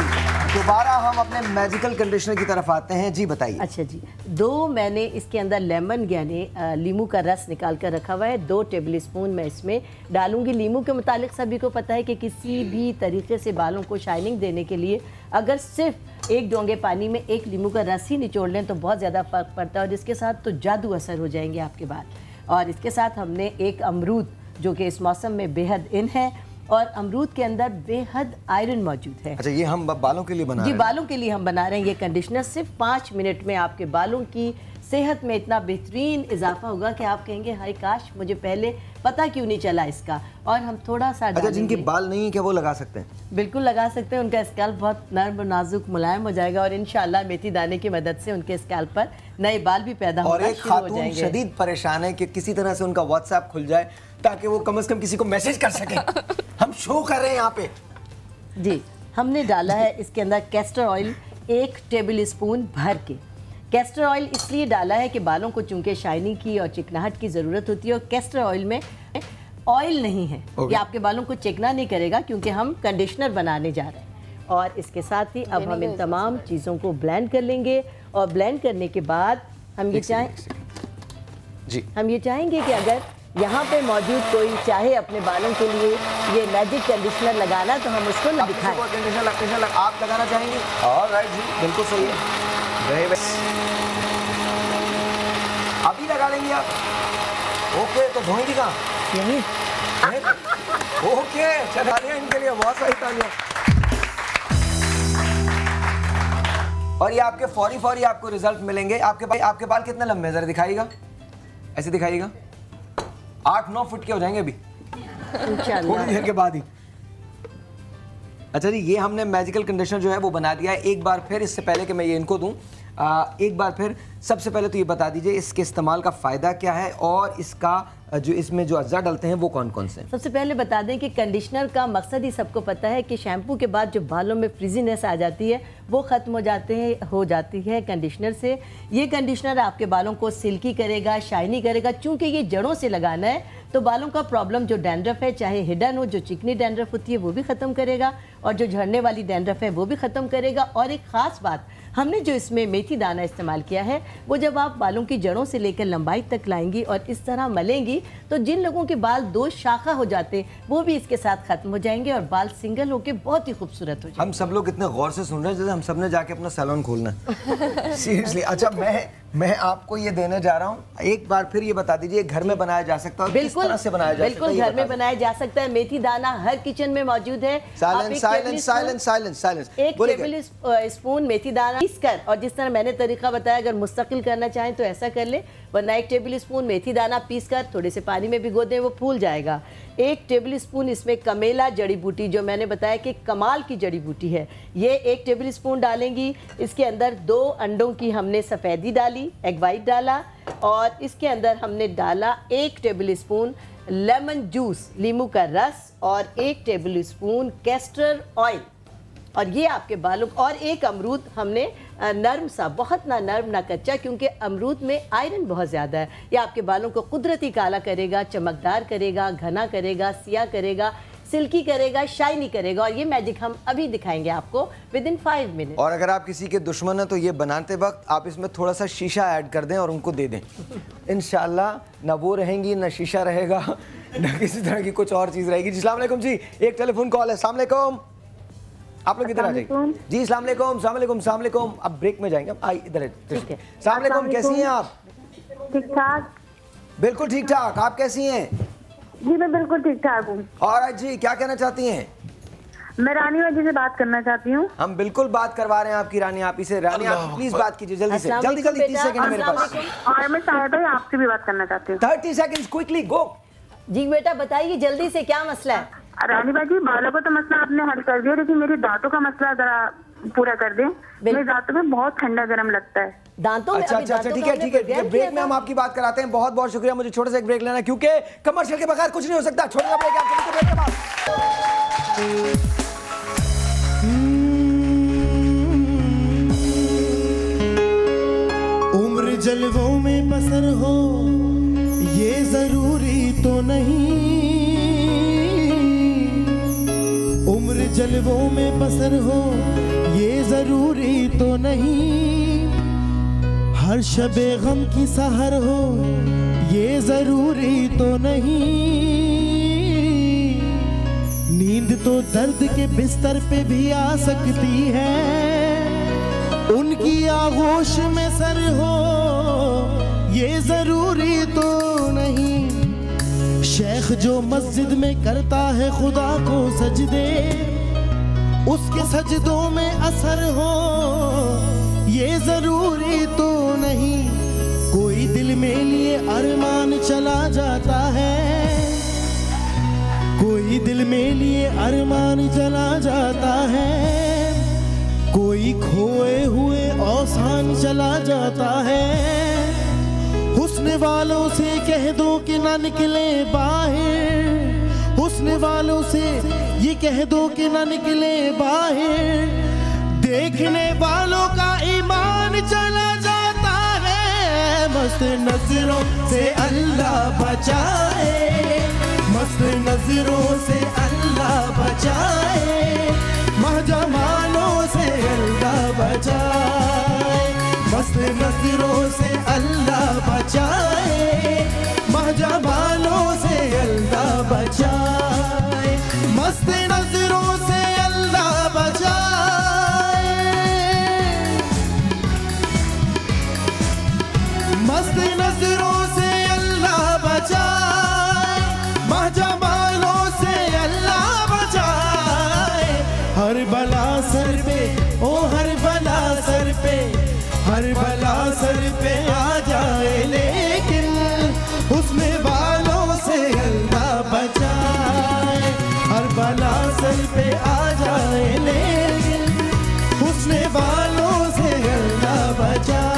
Speaker 3: दोबारा हम अपने मैजिकल कंडीशनर की तरफ आते हैं। जी बताइए।
Speaker 2: अच्छा जी, 2 मैंने इसके अंदर लेमन यानी लीमू का रस निकाल कर रखा हुआ है। 2 टेबल स्पून मैं इसमें डालूंगी। लीमू के मुतालिक सभी को पता है कि किसी भी तरीके से बालों को शाइनिंग देने के लिए अगर सिर्फ 1 डोंगे पानी में 1 लीमू का रस ही निचोड़ लें तो बहुत ज़्यादा फ़र्क पड़ता है और इसके साथ तो जादू असर हो जाएंगे आपके बाल। और इसके साथ हमने 1 अमरूद जो कि इस मौसम में बेहद इन है और अमरूद के अंदर बेहद आयरन मौजूद है।
Speaker 3: अच्छा, ये हम बालों के लिए बना रहे हैं?
Speaker 2: जी, बालों के लिए हम बना रहे हैं। ये कंडीशनर सिर्फ 5 मिनट में आपके बालों की सेहत में इतना बेहतरीन इजाफा होगा कि आप कहेंगे हाय काश मुझे पहले पता क्यों नहीं चला इसका। और हम थोड़ा सा
Speaker 3: अच्छा, जिनके बाल नहीं है क्या वो लगा सकते हैं?
Speaker 2: बिल्कुल लगा सकते हैं। उनका स्कैल्प बहुत नर्म, नाजुक, मुलायम हो जाएगा और इंशाल्लाह मेथी दाने की मदद से उनके स्कैल्प पर नए बाल भी पैदा होना शुरू हो जाएंगे।
Speaker 3: और एक खातून शदीद परेशान है कि किसी तरह से उनका व्हाट्सएप खुल जाए ताकि वो कम से कम किसी को मैसेज कर सके। हम शो कर रहे हैं यहाँ पे।
Speaker 2: जी, हमने डाला है इसके अंदर कैस्टर ऑयल 1 टेबल स्पून भर के। कैस्टर ऑयल इसलिए डाला है कि बालों को चूंकि शाइनिंग की और चिकनाहट की ज़रूरत होती है और कैस्टर ऑयल में ऑयल नहीं है। ये आपके बालों को चिकना नहीं करेगा क्योंकि हम कंडीशनर बनाने जा रहे हैं। और इसके साथ ही अब हम इन तमाम चीज़ों को ब्लेंड कर लेंगे और ब्लेंड करने के बाद हम ये चाहेंगे कि अगर यहाँ पे मौजूद कोई चाहे अपने बालों के लिए ये मैजिक कंडीशनर लगाना तो हम उसको न दिखाएं।
Speaker 3: कंडीशनर आप लगाना चाहेंगे? ऑलराइट जी, बिल्कुल सही है। अभी लगा लेंगे आप? ओके, तो धोएंगी कहाँ?
Speaker 2: यहीं।
Speaker 3: ओके, चलिए इनके लिए बहुत सारी तालियां। और ये आपके फौरी आपको रिजल्ट मिलेंगे। आपके बाल कितने लंबे हैं जरा दिखाइएगा, ऐसे दिखाइएगा। 8-9 फुट के हो जाएंगे अभी थोड़ी देर के बाद ही। अच्छा जी, ये हमने मैजिकल कंडीशनर जो है वो बना दिया है। एक बार फिर, इससे पहले कि मैं ये इनको दूं, एक बार फिर सबसे पहले तो ये बता दीजिए इसके इस्तेमाल का फ़ायदा क्या है और इसका जो इसमें जो अज्जा डलते हैं वो कौन कौन से हैं?
Speaker 2: सबसे पहले बता दें कि कंडीशनर का मकसद ही सबको पता है कि शैम्पू के बाद जो बालों में फ्रिजीनेस आ जाती है वो ख़त्म हो जाती है कंडीशनर से। ये कंडीशनर आपके बालों को सिल्की करेगा, शाइनी करेगा। चूँकि ये जड़ों से लगाना है तो बालों का प्रॉब्लम जो डैंड्रफ है, चाहे हिडन हो, जो चिकनी डैंड्रफ होती है वो भी ख़त्म करेगा और जो झड़ने वाली डैंड्रफ है वो भी ख़त्म करेगा। और एक ख़ास बात, हमने जो इसमें मेथी दाना इस्तेमाल किया है वो जब आप बालों की जड़ों से लेकर लंबाई तक लाएंगी और इस तरह मलेंगी तो जिन लोगों के बाल 2 शाखा हो जाते वो भी इसके साथ खत्म हो जाएंगे और बाल सिंगल होके बहुत ही खूबसूरत हो जाएंगे।
Speaker 3: हम सब लोग इतने गौर से सुन रहे हैं जैसे हम सब ने जाके अपना सैलून खोलना है। सीरियसली। अच्छा, मैं आपको ये देने जा रहा हूँ। एक बार फिर ये बता दीजिए घर में बनाया जा सकता है?
Speaker 2: बिल्कुल,
Speaker 3: किस तरह से बनाया जा सकता है?
Speaker 2: बिल्कुल घर में बनाया जा सकता है। मेथी दाना हर किचन में मौजूद है। आप एक एक टेबल स्पून मेथी दाना पीसकर, और जिस तरह मैंने तरीका बताया अगर मुस्तकिल करना चाहें तो ऐसा कर ले, वरना 1 टेबल स्पून मेथी दाना पीसकर थोड़े से पानी में भिगो दें, वो फूल जाएगा। 1 टेबल स्पून इसमें कमेला जड़ी बूटी, जो मैंने बताया कि कमाल की जड़ी बूटी है, ये 1 टेबल स्पून डालेंगी। इसके अंदर 2 अंडों की हमने सफ़ेदी डाली, एग वाइट डाला, और इसके अंदर हमने डाला 1 टेबल स्पून लेमन जूस, नींबू का रस, और 1 टेबल स्पून कैस्टर ऑयल, और ये आपके बालों, और 1 अमरूद हमने नरम सा, बहुत ना नरम ना कच्चा, क्योंकि अमरूद में आयरन बहुत ज़्यादा है। ये आपके बालों को कुदरती काला करेगा, चमकदार करेगा, घना करेगा, सिया करेगा, सिल्की करेगा, शाइनी करेगा, और ये मैजिक हम अभी दिखाएंगे आपको विदिन 5 मिनट।
Speaker 3: और अगर आप किसी के दुश्मन हैं तो ये बनाते वक्त आप इसमें थोड़ा सा शीशा ऐड कर दें और उनको दे दें। इंशाल्लाह ना वो रहेंगी, ना शीशा रहेगा, ना किसी तरह की कुछ और चीज़ रहेगी। जी अस्सलाम वालेकुम जी, एक टेलीफोन कॉल है। अस्सलाम वालेकुम, आप लोग इधर आ जाइए। जी अस्सलाम वालेकुम, अस्सलाम वालेकुम, अस्सलाम वालेकुम। अब ब्रेक में जाएंगे, आई इधर है। अस्सलाम वालेकुम, कैसी हैं आप?
Speaker 9: ठीक ठाक।
Speaker 3: बिल्कुल ठीक ठाक, आप कैसी हैं?
Speaker 9: जी मैं बिल्कुल ठीक ठाक हूँ।
Speaker 3: और जी क्या कहना चाहती हैं?
Speaker 9: मैं रानी बाजी से बात करना चाहती हूँ।
Speaker 3: हम बिल्कुल बात करवा रहे हैं आपकी रानी आप से। रानी आप प्लीज बात कीजिए जल्दी से, जल्दी जल्दी, 30 सेकंड मेरे पास।
Speaker 9: और मैं शायद आपसे भी बात करना चाहती हूँ।
Speaker 3: 30 सेकंड क्विकली गो।
Speaker 2: जी बेटा बताइए जल्दी से, क्या मसला है?
Speaker 9: रानी बाजी, बालों का तो मसला आपने हल कर दिया, लेकिन मेरी दांतों का मसला जरा पूरा कर दें। मेरे दांतों में बहुत ठंडा गर्म लगता है।
Speaker 2: दांतों में?
Speaker 3: अच्छा, ठीक है, ब्रेक में हम आपकी बात कराते हैं। बहुत बहुत शुक्रिया, मुझे छोटा सा एक ब्रेक लेना है क्योंकि कमर्शियल के बगैर कुछ नहीं हो सकता। छोटा सा ब्रेक, आपको ब्रेक के बाद।
Speaker 5: उम्र जलवों में बसर हो ये जरूरी तो नहीं, उम्र जलवों में बसर हो ये जरूरी तो नहीं, हर शबे गम की सहर हो ये जरूरी तो नहीं, नींद तो दर्द के बिस्तर पे भी आ सकती है, उनकी आगोश में सर हो ये जरूरी तो नहीं, शेख जो मस्जिद में करता है खुदा को सजदे उसके सजदों में असर हो ये जरूरी तो नहीं, कोई दिल में लिए अरमान चला जाता है, कोई दिल में लिए अरमान चला जाता है, कोई खोए हुए औसान चला जाता है, हुस्न वालों से कह दो कि ना निकले बाहर, हुस्न वालों से ये कह दो कि ना निकले बाहर, देखने वालों का ईमान चला जाता है, मस्त नजरों से अल्लाह बचाए, मस्त नजरों से अल्लाह बचाए, महजमानों से अल्लाह बचाए, मस्त नजरों से अल्लाह बचाए, महजमानों से अल्लाह बचाए, मस्त नजरों से अल्लाह बचाए, मस्त नजरों से अल्लाह बचाए, महजमानों से अल्लाह बचाए, हर बला सर पे ओ हर बला सर पे, हर बला सर पे आ जाए, लेकिन उसमें बालों से अल्लाह बचाए, हर बला सर पे आ जाए, लेकिन उसमें बालों से अल्लाह बचाए।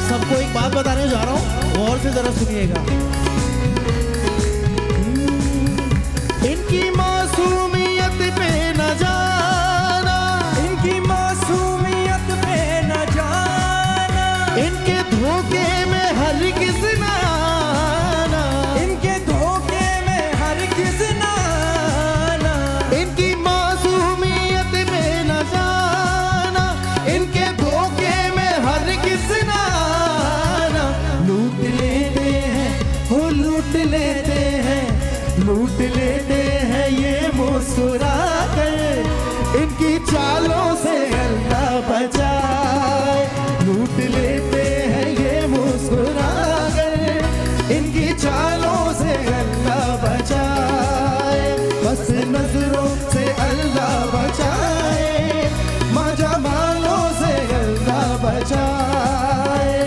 Speaker 5: सबको एक बात बताने जा रहा हूँ, गौर से जरा सुनिएगा। इनकी मासूमियत पे न जाना, इनकी मासूमियत पे न जाना, इनके धोखे में हरगिज़ न आना, इनके धोखे में हरगिज़ न आना, इनकी मासूमियत पे न जाना, इनके धोखे में हरगिज़ न लूट लेते हैं, लूट मस्त नजरों से अल्लाह बचाए, माजामालों से अल्लाह बचाए।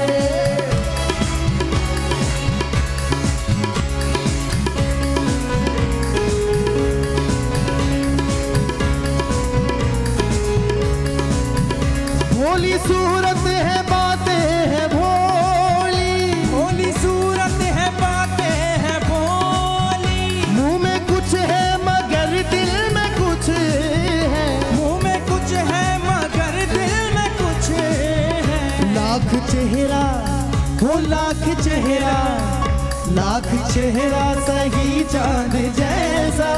Speaker 5: भोली सूरत है बातें हैं भोली,
Speaker 6: भोली सूरत है बातें हैं भोली,
Speaker 5: मुंह में कुछ है मगर दिल में कुछ है,
Speaker 6: मुंह में कुछ है मगर दिल में कुछ है।
Speaker 5: लाख चेहरा हो लाख चेहरा, लाख चेहरा सही चांद जैसा,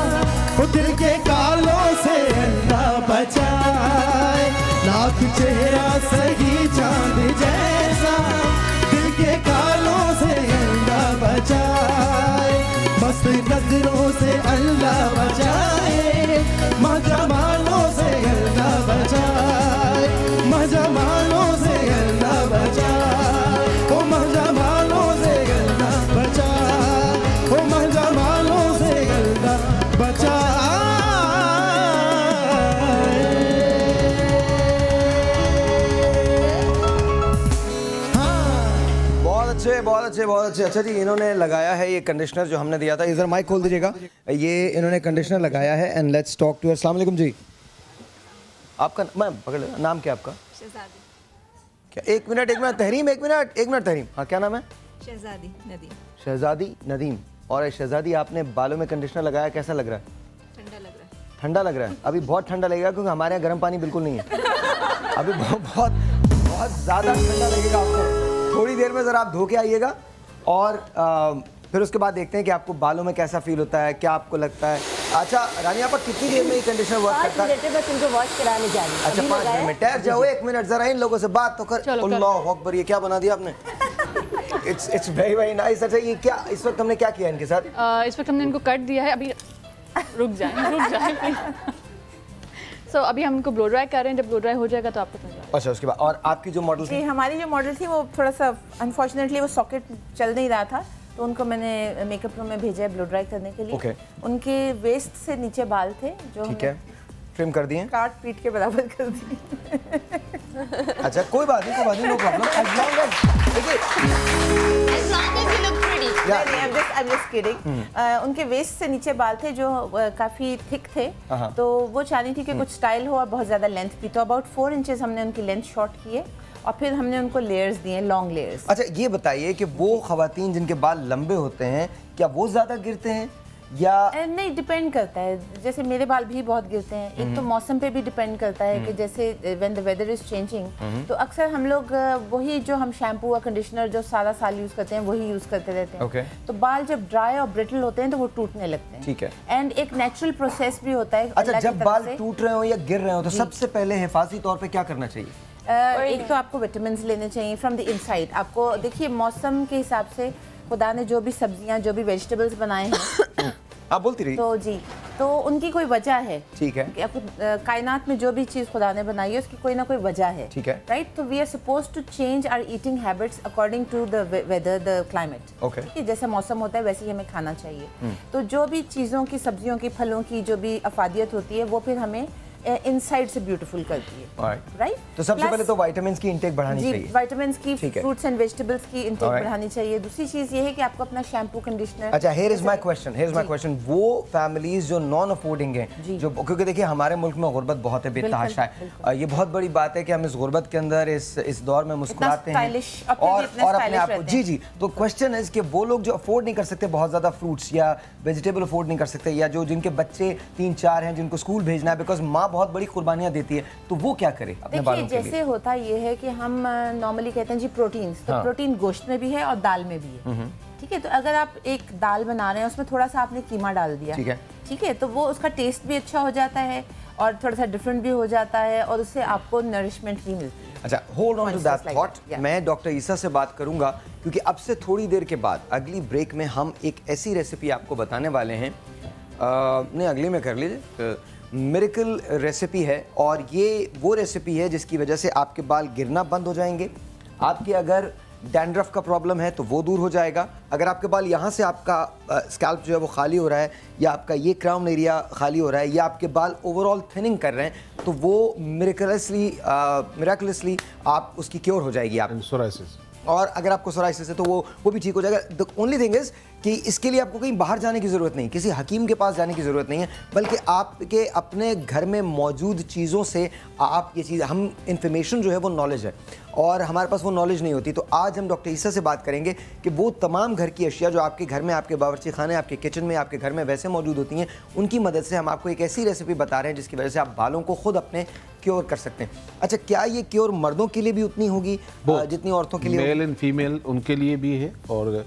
Speaker 5: वो दिल के कालों से अल्लाह बचाए। लाख चेहरा सही चांद जैसा, दिल के कालों से अल्लाह बचाए। मस्त नजरों से अल्लाह बचाए, मजमालों से अल्लाह बचाए, मजमालों से अल्लाह बचाए, ओ मजमालों से अल्लाह बचाए, ओ मजमालों से अल्लाह बचाए।
Speaker 3: बहुत अच्छे बहुत अच्छे। अच्छा जी, इन्होंने लगाया है ये कंडीशनर जो हमने दिया था, इधर माइक खोल दीजिएगा। ये इन्होंने कंडीशनर लगाया है एंड लेट्स टॉक टू। अस्सलाम वालेकुम जी, आपका मैम पकड़ लो, नाम क्या आपका?
Speaker 17: शहजादी।
Speaker 3: क्या? एक मिनट तहरीम, एक मिनट तहरीम। हाँ, क्या नाम है?
Speaker 17: शहजादी नदीम।
Speaker 3: शहजादी नदीम। और शहजादी, आपने बालों में कंडीशनर लगाया, कैसा लग रहा है?
Speaker 17: ठंडा लग रहा है।
Speaker 3: ठंडा लग रहा है? अभी बहुत ठंडा लगेगा क्योंकि हमारे यहाँ गर्म पानी बिल्कुल नहीं है। अभी बहुत ज़्यादा ठंडा लगेगा आपको। थोड़ी देर में ज़रा आप धो के आइएगा और फिर उसके बाद देखते हैं कि आपको बालों में कैसा फील होता है, क्या आपको लगता है। अच्छा रानिया, पर कितनी देर में ये कंडीशनर वर्क करता है?
Speaker 2: बस उनको वॉश कराने जानी।
Speaker 3: अच्छा 5 मिनट में ठहर जाओ, 1 मिनट जरा इन लोगों से बात तो कर। अल्लाह अकबर, ये क्या बना दिया आपने? It's very very nice. अच्छा, ये क्या इस वक्त हमने क्या किया इनके साथ?
Speaker 8: इस वक्त हमने इनको कट दिया है। अभी रुक जाए सो अभी हम इनको ब्लो ड्राई कर रहे हैं। जब ब्लो ड्राई हो जाएगा तो आपको समझ।
Speaker 3: अच्छा, उसके बाद और आपकी जो मॉडल थी?
Speaker 12: हमारी जो मॉडल थी वो थोड़ा सा अनफॉर्चुनेटली वो सॉकेट चल नहीं रहा था, तो उनको मैंने मेकअप रूम में भेजा है ब्लो ड्राई करने के लिए।
Speaker 3: Okay.
Speaker 12: उनके वेस्ट से नीचे बाल थे जो
Speaker 3: ठीक है, ट्रिम कर दिए,
Speaker 12: काट पीट के बराबर कर दिए।
Speaker 3: अच्छा कोई बात नहीं, no problem. As long
Speaker 12: I'm just kidding. उनके वेस्ट से नीचे बाल थे जो काफी थिक थे, तो वो चाहती थी कि कुछ स्टाइल हो और बहुत ज्यादा लेंथ भी, तो अबाउट 4 इंचेस हमने उनकी लेंथ शॉर्ट किए और फिर हमने उनको लेयर्स दिए, लॉन्ग लेयर्स।
Speaker 3: अच्छा ये बताइए कि वो खवातीन जिनके बाल लंबे होते हैं, क्या वो ज्यादा गिरते हैं या
Speaker 12: नहीं? डिपेंड करता है। जैसे मेरे बाल भी बहुत गिरते हैं। एक तो मौसम पे भी डिपेंड करता है कि जैसे when the weather is changing, तो अक्सर हम लोग वही जो हम शैम्पू और कंडीशनर जो सारा साल यूज करते हैं वही यूज करते रहते हैं।
Speaker 3: okay.
Speaker 12: तो बाल जब ड्राई और ब्रिटल होते हैं तो वो टूटने लगते हैं।
Speaker 3: ठीक है।
Speaker 12: एंड एक नेचुरल प्रोसेस भी होता है।
Speaker 3: अच्छा, जब बाल टूट रहे हो या गिर रहे हो तो सबसे पहले हिफाजती तौर पे क्या करना चाहिए?
Speaker 12: एक तो आपको विटामिन लेने चाहिए फ्रॉम द इनसाइड। आपको देखिए मौसम के हिसाब से खुदा ने जो भी सब्जियां जो भी वेजिटेबल्स बनाए हैं
Speaker 3: आप बोलती रही।
Speaker 12: तो जी, तो उनकी कोई वजह है।
Speaker 3: ठीक है।
Speaker 12: आपको कायनात में जो भी चीज़ खुदा ने बनाई है उसकी कोई ना कोई वजह है।
Speaker 3: ठीक है।
Speaker 12: राइट, तो we are suppose to change our eating habits according to the weather, the climate.
Speaker 3: Okay.
Speaker 12: जैसे मौसम होता है वैसे ही हमें खाना चाहिए। तो जो भी चीज़ों की, सब्जियों की, फलों की जो भी अफादियत होती है वो फिर हमें इनसाइड से ब्यूटीफुल करती है। राइट,
Speaker 3: तो सबसे पहले तो विटामिन्स की इंटेक बढ़ानी चाहिए।
Speaker 12: विटामिन्स की, फ्रूट्स एंड वेजिटेबल्स की इंटेक बढ़ानी चाहिए। दूसरी चीज ये है कि आपको अपना शैम्पू, कंडीशनर।
Speaker 3: अच्छा, हियर इज माय क्वेश्चन। वो फैमिलीज जो नॉन अफोर्डिंग हैं, जो क्योंकि देखिए हमारे मुल्क में गुर्बत बहुत है, बेतहाशा है। ये बहुत बड़ी बात है कि हम इस गुर्बत के अंदर इस दौर में मुस्कुराते हैं और अपने आप को। जी जी, तो क्वेश्चन इज कि वो लोग जो अफोर्ड नहीं कर सकते बहुत ज्यादा फ्रूट्स या वेजिटेबल अफोर्ड नहीं कर सकते, या जो जिनके बच्चे 3-4 हैं जिनको स्कूल भेजना है, बिकॉज माँ बहुत बड़ी कुर्बानियां देती है, तो वो क्या करे अपने बालों के लिए?
Speaker 12: जैसे होता ये है कि हम नॉर्मली कहते हैं जी प्रोटीन्स, तो प्रोटीन गोश्त में भी है और दाल में भी है। ठीक है, तो अगर आप एक दाल बना रहे हैं उसमें थोड़ा सा आपने कीमा डाल दिया, ठीक है, तो वो उसका टेस्ट भी अच्छा हो जाता है और थोड़ा सा डिफरेंट भी हो जाता है और उससे आपको नरिशमेंट भी मिलती है।
Speaker 3: अच्छा, hold on to that thought. मैं डॉक्टर ईसा से बात करूंगा क्योंकि अब से थोड़ी देर के बाद अगली ब्रेक में हम एक ऐसी रेसिपी आपको बताने वाले हैं, नहीं अगली में कर लीजिए, मिरेकल रेसिपी है, और ये वो रेसिपी है जिसकी वजह से आपके बाल गिरना बंद हो जाएंगे। आपके अगर डैंड्रफ का प्रॉब्लम है तो वो दूर हो जाएगा। अगर आपके बाल यहाँ से आपका स्कैल्प जो है वो खाली हो रहा है, या आपका ये क्राउन एरिया खाली हो रहा है, या आपके बाल ओवरऑल थिनिंग कर रहे हैं, तो वो मिराकुलसली आप उसकी क्योर हो जाएगी। आप
Speaker 7: सोराइसिस,
Speaker 3: और अगर आपको सोराइसिस है तो वो भी ठीक हो जाएगा। द ओनली थिंग इज़ कि इसके लिए आपको कहीं बाहर जाने की ज़रूरत नहीं, किसी हकीम के पास जाने की ज़रूरत नहीं है, बल्कि आपके अपने घर में मौजूद चीज़ों से आप ये चीज़, हम इंफॉर्मेशन जो है वो नॉलेज है और हमारे पास वो नॉलेज नहीं होती। तो आज हम डॉक्टर ईसा से बात करेंगे कि वो तमाम घर की अशिया जो आपके घर में, आपके बावर्ची खाने, आपके किचन में, आपके घर में वैसे मौजूद होती हैं, उनकी मदद से हम आपको एक ऐसी रेसिपी बता रहे हैं जिसकी वजह से आप बालों को खुद अपने क्योर कर सकते हैं। अच्छा, क्या ये क्योर मर्दों के लिए भी उतनी होगी जितनी औरतों के लिए?
Speaker 7: मेल एंड फीमेल उनके लिए भी है, और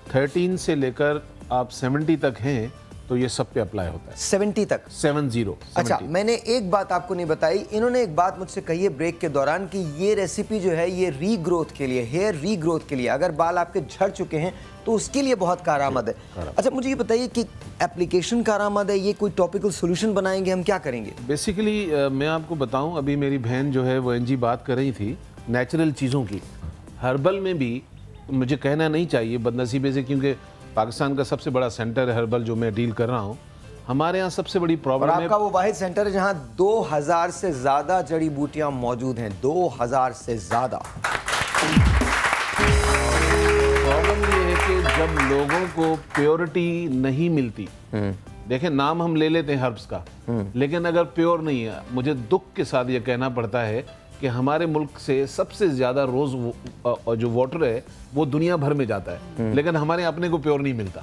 Speaker 7: 13 से लेकर आप 70 तक हैं तो ये सब पे अप्लाई होता है।
Speaker 3: 70 तक?
Speaker 7: 70।
Speaker 3: अच्छा, मैंने एक बात आपको नहीं बताई, इन्होंने एक बात मुझसे कही है ब्रेक के दौरान कि ये रेसिपी जो है ये रीग्रोथ के लिए, हेयर रीग्रोथ के लिए, अगर बाल आपके झड़ चुके हैं तो उसके लिए बहुत कारआमद है। अच्छा, मुझे ये बताइए कि एप्लीकेशन कारआमद है, ये कोई टॉपिकल सोल्यूशन बनाएंगे, हम क्या करेंगे?
Speaker 7: बेसिकली मैं आपको बताऊं, अभी मेरी बहन जो है वो एनजी बात कर रही थी नेचुरल चीज़ों की। हर्बल में भी मुझे कहना नहीं चाहिए बदनसीबे से, क्योंकि पाकिस्तान का सबसे बड़ा सेंटर है हर्बल जो मैं डील कर रहा हूँ। हमारे यहाँ सबसे बड़ी प्रॉब्लम है,
Speaker 3: आपका वो वाहिद सेंटर है जहाँ 2000 से ज़्यादा जड़ी बूटियाँ मौजूद हैं, 2000 से ज़्यादा।
Speaker 7: प्रॉब्लम ये है कि जब लोगों को प्योरिटी नहीं मिलती, देखें नाम हम ले लेते हैं हर्ब्स का, लेकिन अगर प्योर नहीं है, मुझे दुख के साथ ये कहना पड़ता है कि हमारे मुल्क से सबसे ज़्यादा रोज़ जो वाटर है वो दुनिया भर में जाता है, लेकिन हमारे अपने को प्योर नहीं मिलता।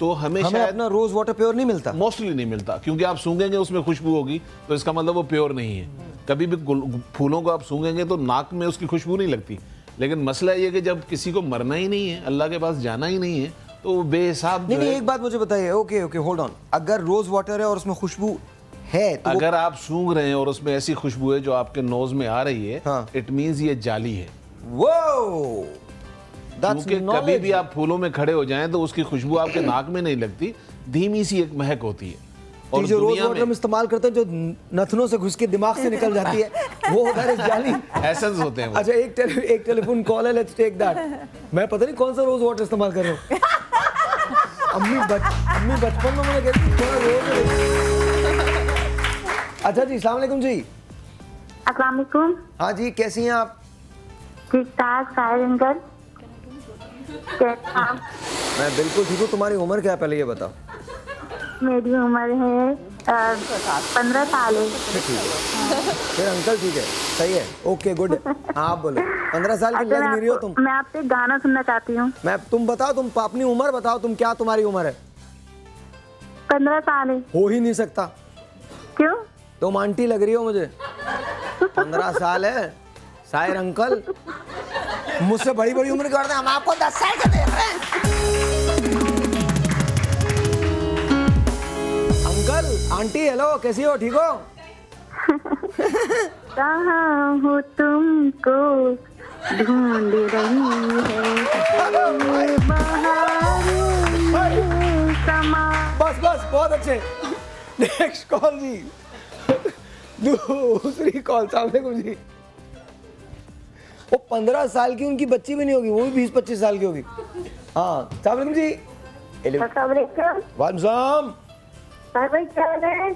Speaker 7: तो हमें
Speaker 3: अपना रोज़ वाटर प्योर नहीं मिलता,
Speaker 7: मोस्टली नहीं मिलता, क्योंकि आप सूंघेंगे उसमें खुशबू होगी तो इसका मतलब वो प्योर नहीं है। कभी भी फूलों को आप सूंघेंगे तो नाक में उसकी खुशबू नहीं लगती, लेकिन मसला ये कि जब किसी को मरना ही नहीं है, अल्लाह के पास जाना ही नहीं है, तो बेहिसाब।
Speaker 3: नहीं, एक बात मुझे बताइए, ओके होल्ड ऑन, अगर रोज़ वाटर है और उसमें खुशबू है तो
Speaker 7: अगर आप सूंघ रहे हैं और उसमें ऐसी खुशबू है जो आपके नोज में आ रही है, इट मींस ये जाली है।
Speaker 3: वो
Speaker 7: क्योंकि कभी भी आप फूलों में खड़े हो जाएं तो उसकी खुशबू आपके नाक में नहीं लगती, धीमी सी एक महक होती है।
Speaker 3: और जो रोज वाटर हम इस्तेमाल करते हैं जो नथनों से घुस के दिमाग से निकल जाती है, वो होता है जाली,
Speaker 7: एसेंस होते हैं।
Speaker 3: अच्छा, एक टेलीफोन कॉल है, लेट्स टेक दैट। मैं पता नहीं कौन सा रोज वाटर इस्तेमाल कर रहा हूँ। अम्मी बचपन में मुझे कहती थी थोड़ा रोज। अच्छा जी, अस्सलाम वालेकुम जी।
Speaker 19: अस्सलाम वालेकुम।
Speaker 3: हाँ जी, कैसी हैं आप?
Speaker 19: ठीक ठाक, साहिर अंकल।
Speaker 3: मैं बिल्कुल ठीक हूँ। तुम्हारी उम्र क्या है पहले ये बताओ?
Speaker 19: मेरी उम्र है 15 साल है।
Speaker 3: फिर अंकल ठीक है, सही है, ओके गुड। हाँ आप बोलो, 15 साल की लग नहीं रही हो तुम।
Speaker 19: मैं आपसे गाना सुनना चाहती हूँ।
Speaker 3: तुम बताओ, तुम अपनी उम्र बताओ, तुम क्या तुम्हारी उम्र है?
Speaker 19: 15 साल है।
Speaker 3: हो ही नहीं सकता।
Speaker 19: क्यों?
Speaker 3: तुम आंटी लग रही हो मुझे। 15 साल है साहिर अंकल, मुझसे बड़ी बड़ी उम्र करते हैं, हम आपको 10 साल का देख रहे हैं। अंकल, आंटी, हेलो, कैसी हो, ठीक हो?
Speaker 19: कहाँ हो तुमको ढूंढ रही है
Speaker 3: बस बहुत अच्छे। नेक्स्ट कॉल जी, दूसरी कॉल। सामने जी, वो 15 साल की उनकी बच्ची भी नहीं होगी, वो भी 20-25 साल की होगी। हाँ, सामने जी। वालेकुम।
Speaker 19: भाई क्या है?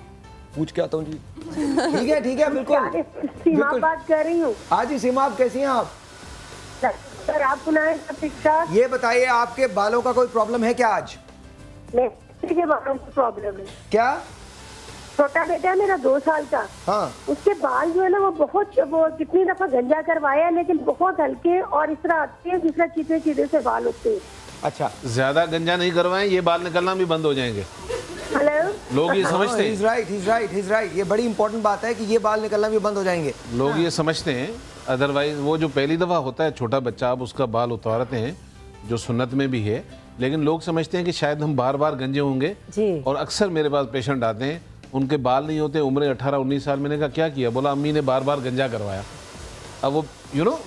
Speaker 3: पूछ के आता हूँ जी। ठीक है, बिल्कुल।
Speaker 19: सीमा बात कर रही हूँ।
Speaker 3: हाँ जी सीमा, आप कैसी हैं आप?
Speaker 19: सर आप सुनाए सब ठीक ठाक?
Speaker 3: ये बताइए, आपके बालों का कोई प्रॉब्लम है क्या आज?
Speaker 19: मेरे बालों की प्रॉब्लम है।
Speaker 3: क्या?
Speaker 19: छोटा बेटा है मेरा 2 साल का।
Speaker 3: हाँ।
Speaker 19: उसके बाल जो है ना वो कितनी दफा गंजा करवाया है, लेकिन बहुत हल्के और इस तरह आते हैं, दूसरा चीते से बाल उठते हैं।
Speaker 3: अच्छा,
Speaker 7: ज्यादा गंजा नहीं करवाएं, ये बाल निकलना भी बंद हो जाएंगे।
Speaker 19: हेलो,
Speaker 7: लोग ये समझते हैं।
Speaker 3: He's right. ये बड़ी इंपॉर्टेंट बात है कि ये बाल निकलना भी बंद हो जाएंगे।
Speaker 7: लोग ये समझते हैं, अदरवाइज वो जो पहली दफा होता है छोटा बच्चा, आप उसका बाल उतारते हैं जो सुन्नत में भी है, लेकिन लोग समझते हैं कि शायद हम बार बार गंजे होंगे। और अक्सर मेरे पास पेशेंट आते हैं, उनके बाल नहीं होते, उम्र 18-19 साल। मैंने कहा क्या किया? बोला अम्मी ने बार बार गंजा करवाया। अब वो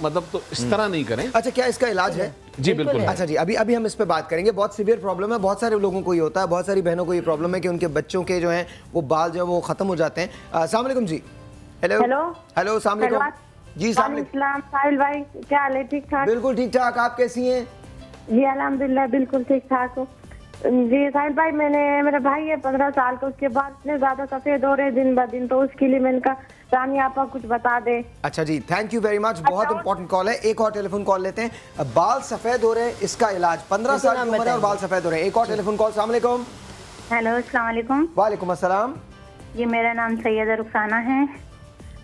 Speaker 7: मतलब तो इस तरह नहीं करें।
Speaker 3: अच्छा, क्या इसका इलाज है?
Speaker 7: जी बिल्कुल।
Speaker 3: अच्छा जी, अभी हम इस पे बात करेंगे। बहुत सीवियर प्रॉब्लम है, बहुत सारे लोगों को ये होता है, बहुत सारी बहनों को ये प्रॉब्लम है कि उनके बच्चों के जो हैं वो बाल जो है वो खत्म हो जाते हैं। अस्सलाम वालेकुम जी। हेलो, अस्सलाम वालेकुम।
Speaker 20: जी
Speaker 19: सलाम साहिल भाई, क्या हाल है? ठीक ठाक?
Speaker 20: बिल्कुल ठीक ठाक, आप कैसी हैं?
Speaker 19: जी अल्हम्दुलिल्लाह बिल्कुल ठीक ठाक हो। जी साहिल भाई, मेरा भाई है 15 साल का, उसके बाद इतने ज्यादा सफेद हो रहे दिन ब दिन, तो उसके लिए मैंने कहा रानिया आपा कुछ बता दे।
Speaker 20: अच्छा जी, थैंक यू वेरी मच, बहुत इंपॉर्टेंट कॉल है। एक और टेलीफोन कॉल लेते हैं। बाल सफेद हो रहे हैं, इसका इलाज, 15 साल की उम्र है और बाल सफेद हो रहे हैं। एक और टेलीफोन कॉल। अस्सलाम वालेकुम।
Speaker 21: हेलो अस्सलाम वालेकुम।
Speaker 20: वालेकुम अस्सलाम।
Speaker 21: जी मेरा नाम सैयदा रुखसाना है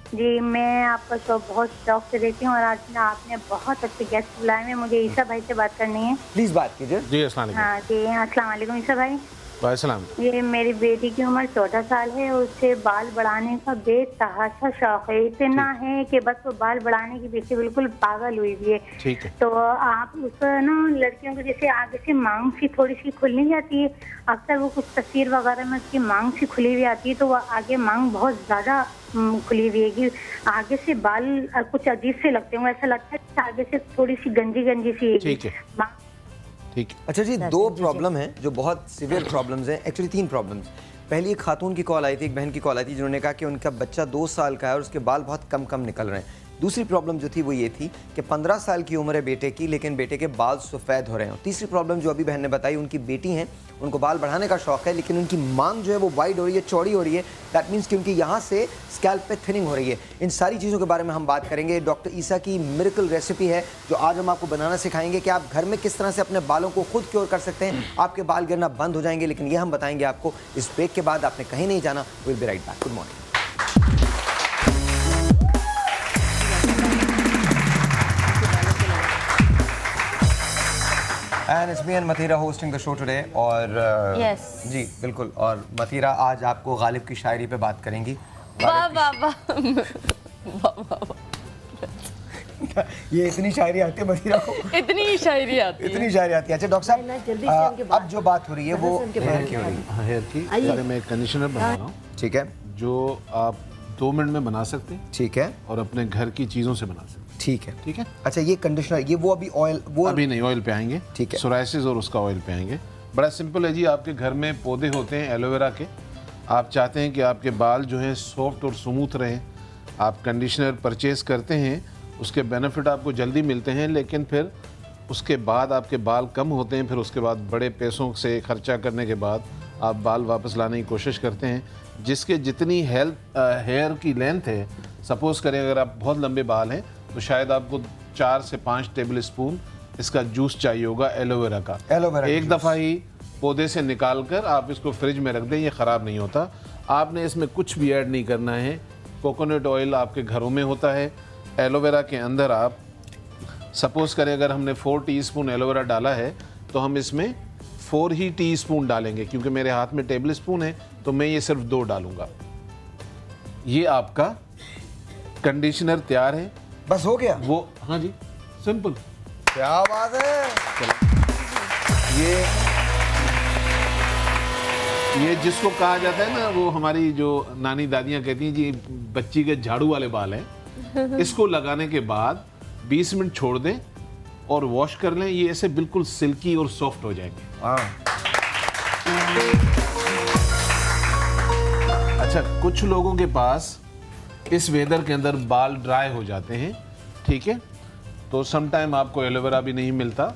Speaker 21: जी, मैं आपका शो बहुत शौक से देखती हूँ और आज आपने बहुत अच्छे गेस्ट बुलाए हैं। मुझे ईसा भाई से बात करनी है।
Speaker 20: प्लीज बात कीजिए।
Speaker 7: जी अस्सलाम वालेकुम।
Speaker 21: हाँ जी अस्सलाम वालेकुम ईसा भाई।
Speaker 7: वालेकुम।
Speaker 21: ये मेरी बेटी की उम्र 14 साल है, उसे बाल बढ़ाने का बेतहाशा शौक है, इतना है कि बस वो बाल बढ़ाने के पीछे बिल्कुल पागल हुई हुई है।
Speaker 7: ठीक है।
Speaker 21: तो आप उस ना लड़कियों को जैसे आगे से मांग सी थोड़ी सी खुलनी जाती है, अक्सर वो कुछ तस्वीर वगैरह में उसकी मांग सी खुली हुई आती है, तो वो आगे मांग बहुत ज्यादा खुली हुई है कि आगे से बाल कुछ अजीब से लगते हैं, ऐसा लगता है कि आगे से थोड़ी सी गंजी गंजी सी।
Speaker 7: ठीक है। ठीक।
Speaker 20: अच्छा जी, दो प्रॉब्लम है जो बहुत सीवियर प्रॉब्लम्स हैं, एक्चुअली 3 प्रॉब्लम्स। पहली एक खातून की कॉल आई थी, एक बहन की कॉल आई थी, जिन्होंने कहा कि उनका बच्चा 2 साल का है और उसके बाल बहुत कम कम निकल रहे हैं। दूसरी प्रॉब्लम जो थी वो ये थी कि 15 साल की उम्र है बेटे की, लेकिन बेटे के बाल सफ़ेद हो रहे हैं। तीसरी प्रॉब्लम जो अभी बहन ने बताई, उनकी बेटी हैं, उनको बाल बढ़ाने का शौक है, लेकिन उनकी मांग जो है वो वाइड हो रही है, चौड़ी हो रही है। दैट मीन्स कि उनकी यहाँ से स्कैल्प पे थिनिंग हो रही है। इन सारी चीज़ों के बारे में हम बात करेंगे। डॉक्टर ईसा की मिरेकल रेसिपी है जो आज हम आपको बनाना सिखाएंगे कि आप घर में किस तरह से अपने बालों को खुद क्योर कर सकते हैं। आपके बाल गिरना बंद हो जाएंगे, लेकिन ये हम बताएंगे आपको इस ब्रेक के बाद। आपने कहीं नहीं जाना। Will be right back. Good morning. And it's me and Mathira hosting the show today और
Speaker 2: yes.
Speaker 20: जी बिल्कुल। और मथीरा आज आपको गालिब की शायरी पे बात करेंगी।
Speaker 2: वाह वाह वाह।
Speaker 20: ये इतनी शायरी आती है मथीरा को?
Speaker 2: इतनी शायरी आती है।
Speaker 20: इतनी शायरी आती है। अच्छा डॉक्टर साहब, अब जो बात हो रही है वो हेयर की हो रही है।
Speaker 7: हेयर की अरे मैं कंडीशनर बना रहा हूँ।
Speaker 20: ठीक है।
Speaker 7: जो आप 2 मिनट में बना सकते हैं।
Speaker 20: ठीक है।
Speaker 7: और अपने घर की चीज़ों से बना सकते हैं।
Speaker 20: ठीक है।
Speaker 7: ठीक है।
Speaker 20: अच्छा ये कंडीशनर, ये वो अभी ऑयल, वो
Speaker 7: अभी नहीं, ऑयल पे आएंगे।
Speaker 20: ठीक है।
Speaker 7: सोराइसिस और उसका ऑयल पे आएंगे। बड़ा सिंपल है जी। आपके घर में पौधे होते हैं एलोवेरा के, आप चाहते हैं कि आपके बाल जो हैं सॉफ्ट और स्मूथ रहें, आप कंडीशनर परचेज़ करते हैं, उसके बेनिफिट आपको जल्दी मिलते हैं, लेकिन फिर उसके बाद आपके बाल कम होते हैं। फिर उसके बाद बड़े पैसों से खर्चा करने के बाद आप बाल वापस लाने की कोशिश करते हैं। जिसके जितनी हेयर की लेंथ है, सपोज़ करें अगर आप बहुत लंबे बाल हैं तो शायद आपको 4 से 5 टेबल स्पून इसका जूस चाहिए होगा एलोवेरा का।
Speaker 20: एलोवेरा
Speaker 7: एक दफ़ा ही पौधे से निकाल कर आप इसको फ्रिज में रख दें, ये ख़राब नहीं होता। आपने इसमें कुछ भी ऐड नहीं करना है। कोकोनट ऑयल आपके घरों में होता है। एलोवेरा के अंदर आप सपोज़ करें अगर हमने 4 टीस्पून एलोवेरा डाला है तो हम इसमें 4 ही टीस्पून डालेंगे, क्योंकि मेरे हाथ में टेबल स्पून है तो मैं ये सिर्फ 2 डालूंगा। ये आपका कंडीशनर तैयार है।
Speaker 20: बस हो गया
Speaker 7: वो? हाँ जी, सिंपल।
Speaker 20: क्या बात है।
Speaker 7: ये जिसको कहा जाता है ना, वो हमारी जो नानी दादियाँ कहती हैं जी बच्ची के झाड़ू वाले बाल हैं, इसको लगाने के बाद 20 मिनट छोड़ दें और वॉश कर लें। ये ऐसे बिल्कुल सिल्की और सॉफ्ट हो जाएंगे। अच्छा, कुछ लोगों के पास इस वेदर के अंदर बाल ड्राई हो जाते हैं, ठीक है, तो सम टाइम आपको एलोवेरा भी नहीं मिलता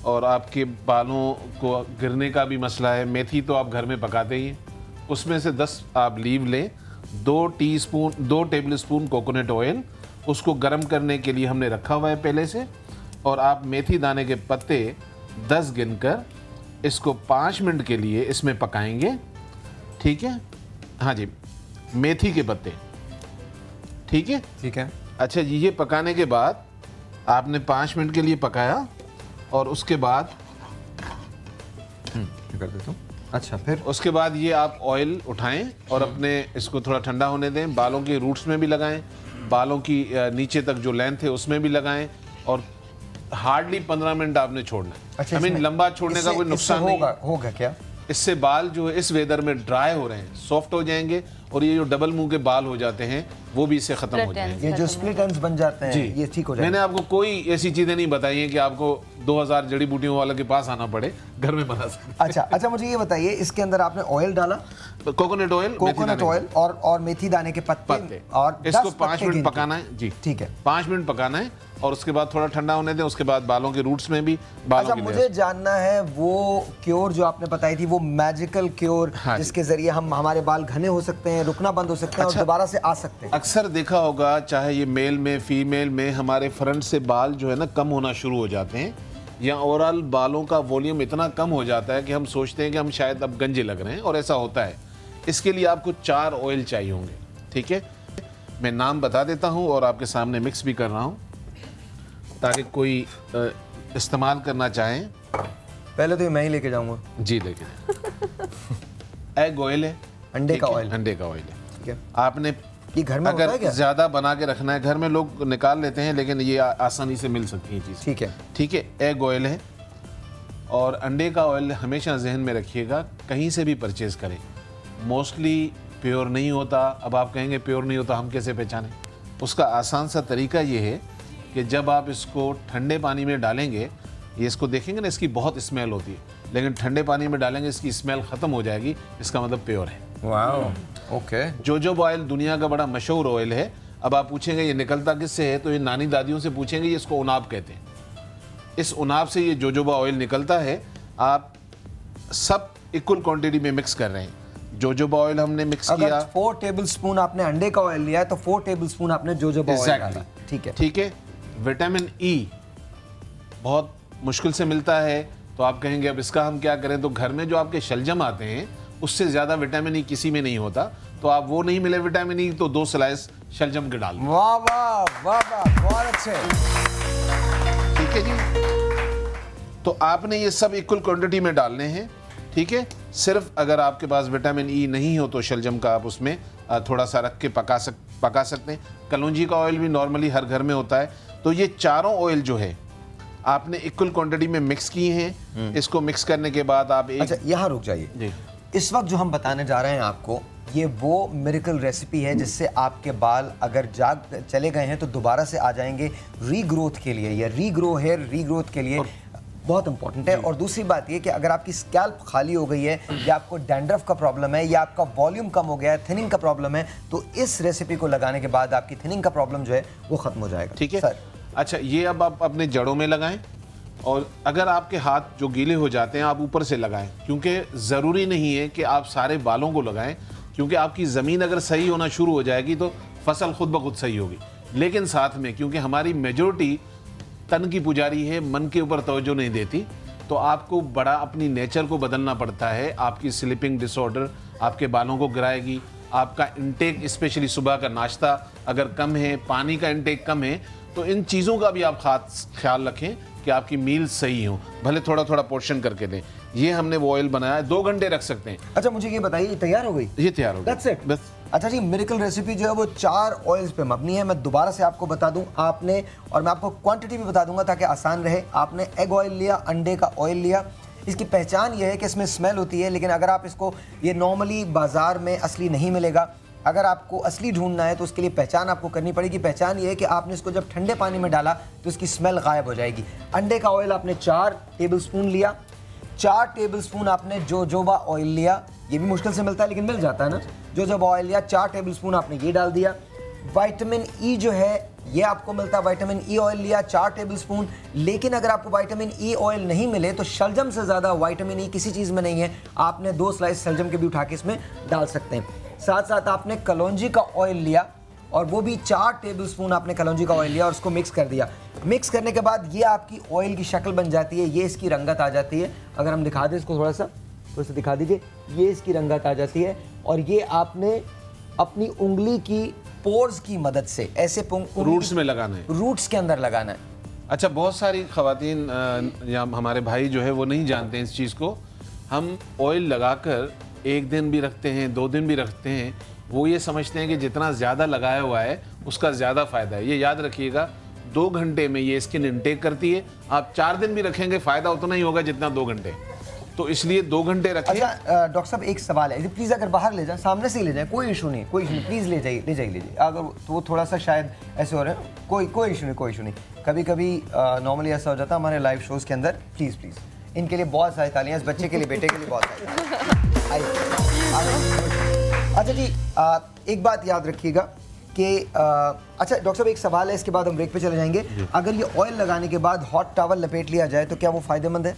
Speaker 7: और आपके बालों को गिरने का भी मसला है। मेथी तो आप घर में पकाते ही हैं, उसमें से 10 आप लीव लें, 2 टेबल स्पून कोकोनट ऑयल, उसको गर्म करने के लिए हमने रखा हुआ है पहले से, और आप मेथी दाने के पत्ते 10 गिनकर इसको 5 मिनट के लिए इसमें पकाएंगे। ठीक है, हाँ जी, मेथी के पत्ते, ठीक है।
Speaker 20: ठीक है।
Speaker 7: अच्छा जी, ये पकाने के बाद आपने 5 मिनट के लिए पकाया और उसके बाद
Speaker 20: कर देता हूँ। अच्छा, फिर
Speaker 7: उसके बाद ये आप ऑयल उठाएं और अपने इसको थोड़ा ठंडा होने दें। बालों के रूट्स में भी लगाएं, बालों की नीचे तक जो लेंथ है उसमें भी लगाएं, और हार्डली 15 मिनट आपने छोड़ना है।
Speaker 20: अच्छा,
Speaker 7: आई मीन लंबा छोड़ने का कोई नुकसान नहीं
Speaker 20: होगा क्या?
Speaker 7: इससे बाल जो है इस वेदर में ड्राई हो रहे हैं, सॉफ्ट हो जाएंगे, और ये जो डबल मुंह के बाल हो जाते हैं वो भी इससे खत्म हो जाएंगे।
Speaker 20: ये जो स्प्लिट एंड्स बन जाते हैं
Speaker 7: जी,
Speaker 20: ये ठीक हो जाएंगे।
Speaker 7: मैंने आपको कोई ऐसी चीजें नहीं बताई हैं कि आपको 2000 जड़ी बूटियों वाले के पास आना पड़े, घर में बना सकते।
Speaker 20: अच्छा, मुझे ये बताइए, इसके अंदर आपने ऑयल डाला?
Speaker 7: कोकोनट
Speaker 20: ऑयल और मेथी दाने के पत्ते और
Speaker 7: इसको 5 मिनट पकाना है जी।
Speaker 20: ठीक है,
Speaker 7: 5 मिनट पकाना है और उसके बाद थोड़ा ठंडा होने दें। उसके बाद बालों के रूट्स में भी
Speaker 20: अच्छा, मुझे जानना है वो क्योर जो आपने बताई थी, वो मैजिकल क्योर जिसके जरिए हम हमारे बाल घने हो सकते हैं, रुकना बंद हो सकते हैं और दोबारा से आ सकते हैं।
Speaker 7: अक्सर देखा होगा चाहे ये मेल में फीमेल में, हमारे फ्रंट से बाल जो है ना कम होना शुरू हो जाते हैं या ओवरऑल बालों का वॉल्यूम इतना कम हो जाता है कि हम सोचते हैं कि हम शायद अब गंजे लग रहे हैं, और ऐसा होता है। इसके लिए आपको 4 ऑयल चाहिए होंगे, ठीक है। मैं नाम बता देता हूं और आपके सामने मिक्स भी कर रहा हूं ताकि कोई इस्तेमाल करना चाहें।
Speaker 20: पहले तो ये मैं ही लेके जाऊंगा
Speaker 7: जी, लेके एग ऑयल है,
Speaker 20: अंडे का ऑयल,
Speaker 7: अंडे का ऑयल है,
Speaker 20: ठीक है।
Speaker 7: आपने
Speaker 20: ये घर में
Speaker 7: अगर ज्यादा बना के रखना है, घर में लोग निकाल लेते हैं लेकिन ये आसानी से मिल सकती है चीज़,
Speaker 20: ठीक है,
Speaker 7: ठीक है। एग ऑयल है और अंडे का ऑयल हमेशा जहन में रखिएगा, कहीं से भी परचेज करें, मोस्टली प्योर नहीं होता। अब आप कहेंगे प्योर नहीं होता, हम कैसे पहचानें? उसका आसान सा तरीका ये है कि जब आप इसको ठंडे पानी में डालेंगे, ये इसको देखेंगे ना, इसकी बहुत स्मेल होती है, लेकिन ठंडे पानी में डालेंगे इसकी स्मेल ख़त्म हो जाएगी, इसका मतलब प्योर है।
Speaker 20: Wow, okay.
Speaker 7: जोजोबा ऑयल दुनिया का बड़ा मशहूर ऑयल है। अब आप पूछेंगे ये निकलता किससे है, तो ये नानी दादियों से पूछेंगे, ये इसको उनाब कहते हैं। इस उनाब से ये जोजोबा ऑयल निकलता है। आप सब इक्वल क्वांटिटी में मिक्स कर रहे हैं। जोजोबा ऑयल हमने मिक्स किया,
Speaker 20: 4 टेबलस्पून आपने अंडे का ऑयल लिया है तो 4 टेबलस्पून आपने जोजोबा ऑयल डाला, ठीक है,
Speaker 7: ठीक है। विटामिन ई बहुत मुश्किल से मिलता है, तो आप कहेंगे अब इसका हम क्या करें, तो घर में जो आपके शलजम आते हैं उससे ज्यादा विटामिन ई किसी में नहीं होता, तो आप वो नहीं मिले विटामिन ई तो 2 स्लाइस शलजम के डाल दें।
Speaker 20: वाह वाह वाह वाह, बहुत अच्छे,
Speaker 7: ठीक है जी। तो आपने ये सब इक्वल क्वांटिटी में डालने हैं, ठीक है। सिर्फ अगर आपके पास विटामिन ई नहीं हो तो शलजम का आप उसमें थोड़ा सा रख के पका सकते हैं। कलौंजी का ऑयल भी नॉर्मली हर घर में होता है। तो ये चारों ऑयल जो है आपने इक्वल क्वांटिटी में मिक्स किए हैं। इसको मिक्स करने के बाद आप
Speaker 20: अच्छा यहाँ रुक जाइए। इस वक्त जो हम बताने जा रहे हैं आपको, ये वो मिरेकल रेसिपी है जिससे आपके बाल अगर चले गए हैं तो दोबारा से आ जाएंगे रीग्रोथ के लिए, या रीग्रो हेयर रीग्रोथ के लिए बहुत इंपॉर्टेंट है। और दूसरी बात ये कि अगर आपकी स्कैल्प खाली हो गई है, या आपको डैंड्रफ का प्रॉब्लम है, या आपका वॉल्यूम कम हो गया है, थिनिंग का प्रॉब्लम है, तो इस रेसिपी को लगाने के बाद आपकी थिनिंग का प्रॉब्लम जो है वो खत्म हो जाएगा,
Speaker 7: ठीक है
Speaker 20: सर।
Speaker 7: अच्छा, ये अब आप अपने जड़ों में लगाएं, और अगर आपके हाथ जो गीले हो जाते हैं आप ऊपर से लगाएं, क्योंकि ज़रूरी नहीं है कि आप सारे बालों को लगाएं, क्योंकि आपकी ज़मीन अगर सही होना शुरू हो जाएगी तो फसल खुद ब खुद सही होगी। लेकिन साथ में क्योंकि हमारी मेजॉरिटी तन की पुजारी है, मन के ऊपर तवज्जो नहीं देती, तो आपको बड़ा अपनी नेचर को बदलना पड़ता है। आपकी स्लीपिंग डिसऑर्डर आपके बालों को गिराएगी। आपका इंटेक, स्पेशली सुबह का नाश्ता अगर कम है, पानी का इंटेक कम है, तो इन चीज़ों का भी आप खास ख्याल रखें कि आपकी मील सही हो, भले थोड़ा थोड़ा पोर्शन करके दें। ये हमने वो ऑयल बनाया है, 2 घंटे रख सकते हैं।
Speaker 20: अच्छा, मुझे ये बताइए, तैयार हो गई?
Speaker 7: ये तैयार हो गई,
Speaker 20: That's it?
Speaker 7: बस।
Speaker 20: अच्छा जी, मिरेकल रेसिपी जो है वो 4 ऑयल्स पे मबनी है। मैं दोबारा से आपको बता दूं, आपने, और मैं आपको क्वांटिटी भी बता दूंगा ताकि आसान रहे। आपने एग ऑयल लिया, अंडे का ऑयल लिया। इसकी पहचान ये है कि इसमें स्मेल होती है, लेकिन अगर आप इसको, ये नॉर्मली बाजार में असली नहीं मिलेगा। अगर आपको असली ढूंढना है तो उसके लिए पहचान आपको करनी पड़ेगी। पहचान ये है कि आपने इसको जब ठंडे पानी में डाला तो इसकी स्मेल गायब हो जाएगी। अंडे का ऑयल आपने 4 टेबलस्पून लिया। 4 टेबलस्पून आपने जोजोबा ऑयल लिया। ये भी मुश्किल से मिलता है लेकिन मिल जाता है ना। जोजोबा ऑयल लिया, 4 टेबलस्पून आपने ये डाल दिया। विटामिन ई जो है ये आपको मिलता है, विटामिन ई ऑयल लिया 4 टेबलस्पून। लेकिन अगर आपको विटामिन ई ऑयल नहीं मिले तो शलजम से ज़्यादा विटामिन ई किसी चीज़ में नहीं है। आपने 2 स्लाइस शलजम के भी उठा के इसमें डाल सकते हैं। साथ साथ आपने कलौंजी का ऑयल लिया, और वो भी 4 टेबलस्पून आपने कलौंजी का ऑयल लिया और उसको मिक्स कर दिया। मिक्स करने के बाद ये आपकी ऑयल की शक्ल बन जाती है, ये इसकी रंगत आ जाती है। अगर हम दिखा दें इसको, थोड़ा सा दिखा दीजिए, ये इसकी रंगत आ जाती है। और ये आपने अपनी उंगली की पोर्स की मदद से ऐसे
Speaker 7: रूट्स में लगाना है,
Speaker 20: रूट्स के अंदर लगाना है।
Speaker 7: अच्छा, बहुत सारी खवातीन या हमारे भाई जो है वो नहीं जानते हैं इस चीज़ को। हम ऑयल लगाकर 1 दिन भी रखते हैं, 2 दिन भी रखते हैं, वो ये समझते हैं कि जितना ज़्यादा लगाया हुआ है उसका ज़्यादा फ़ायदा है। ये याद रखिएगा, 2 घंटे में ये स्किन इनटेक करती है। आप 4 दिन भी रखेंगे फ़ायदा उतना ही होगा जितना 2 घंटे, तो इसलिए 2 घंटे रखें।
Speaker 20: अच्छा डॉक्टर साहब, एक सवाल है, प्लीज़ अगर बाहर ले जाएं, सामने से ही ले जाएं, कोई इशू नहीं, कोई इशू नहीं, प्लीज़ ले जाइए। अगर तो वो थोड़ा सा शायद ऐसे हो रहे हैं, कोई इशू नहीं। कभी कभी नॉर्मली ऐसा हो जाता है हमारे लाइव शोज़ के अंदर। प्लीज़ इनके लिए बहुत सारी तालियां, इस बच्चे के लिए, बेटे के लिए बहुत सारी। अच्छा जी, एक बात याद रखिएगा कि अच्छा डॉक्टर साहब, एक सवाल है, इसके बाद हम ब्रेक पे चले जाएंगे। अगर ये ऑयल लगाने के बाद हॉट टॉवल लपेट लिया जाए तो क्या वो फायदेमंद है?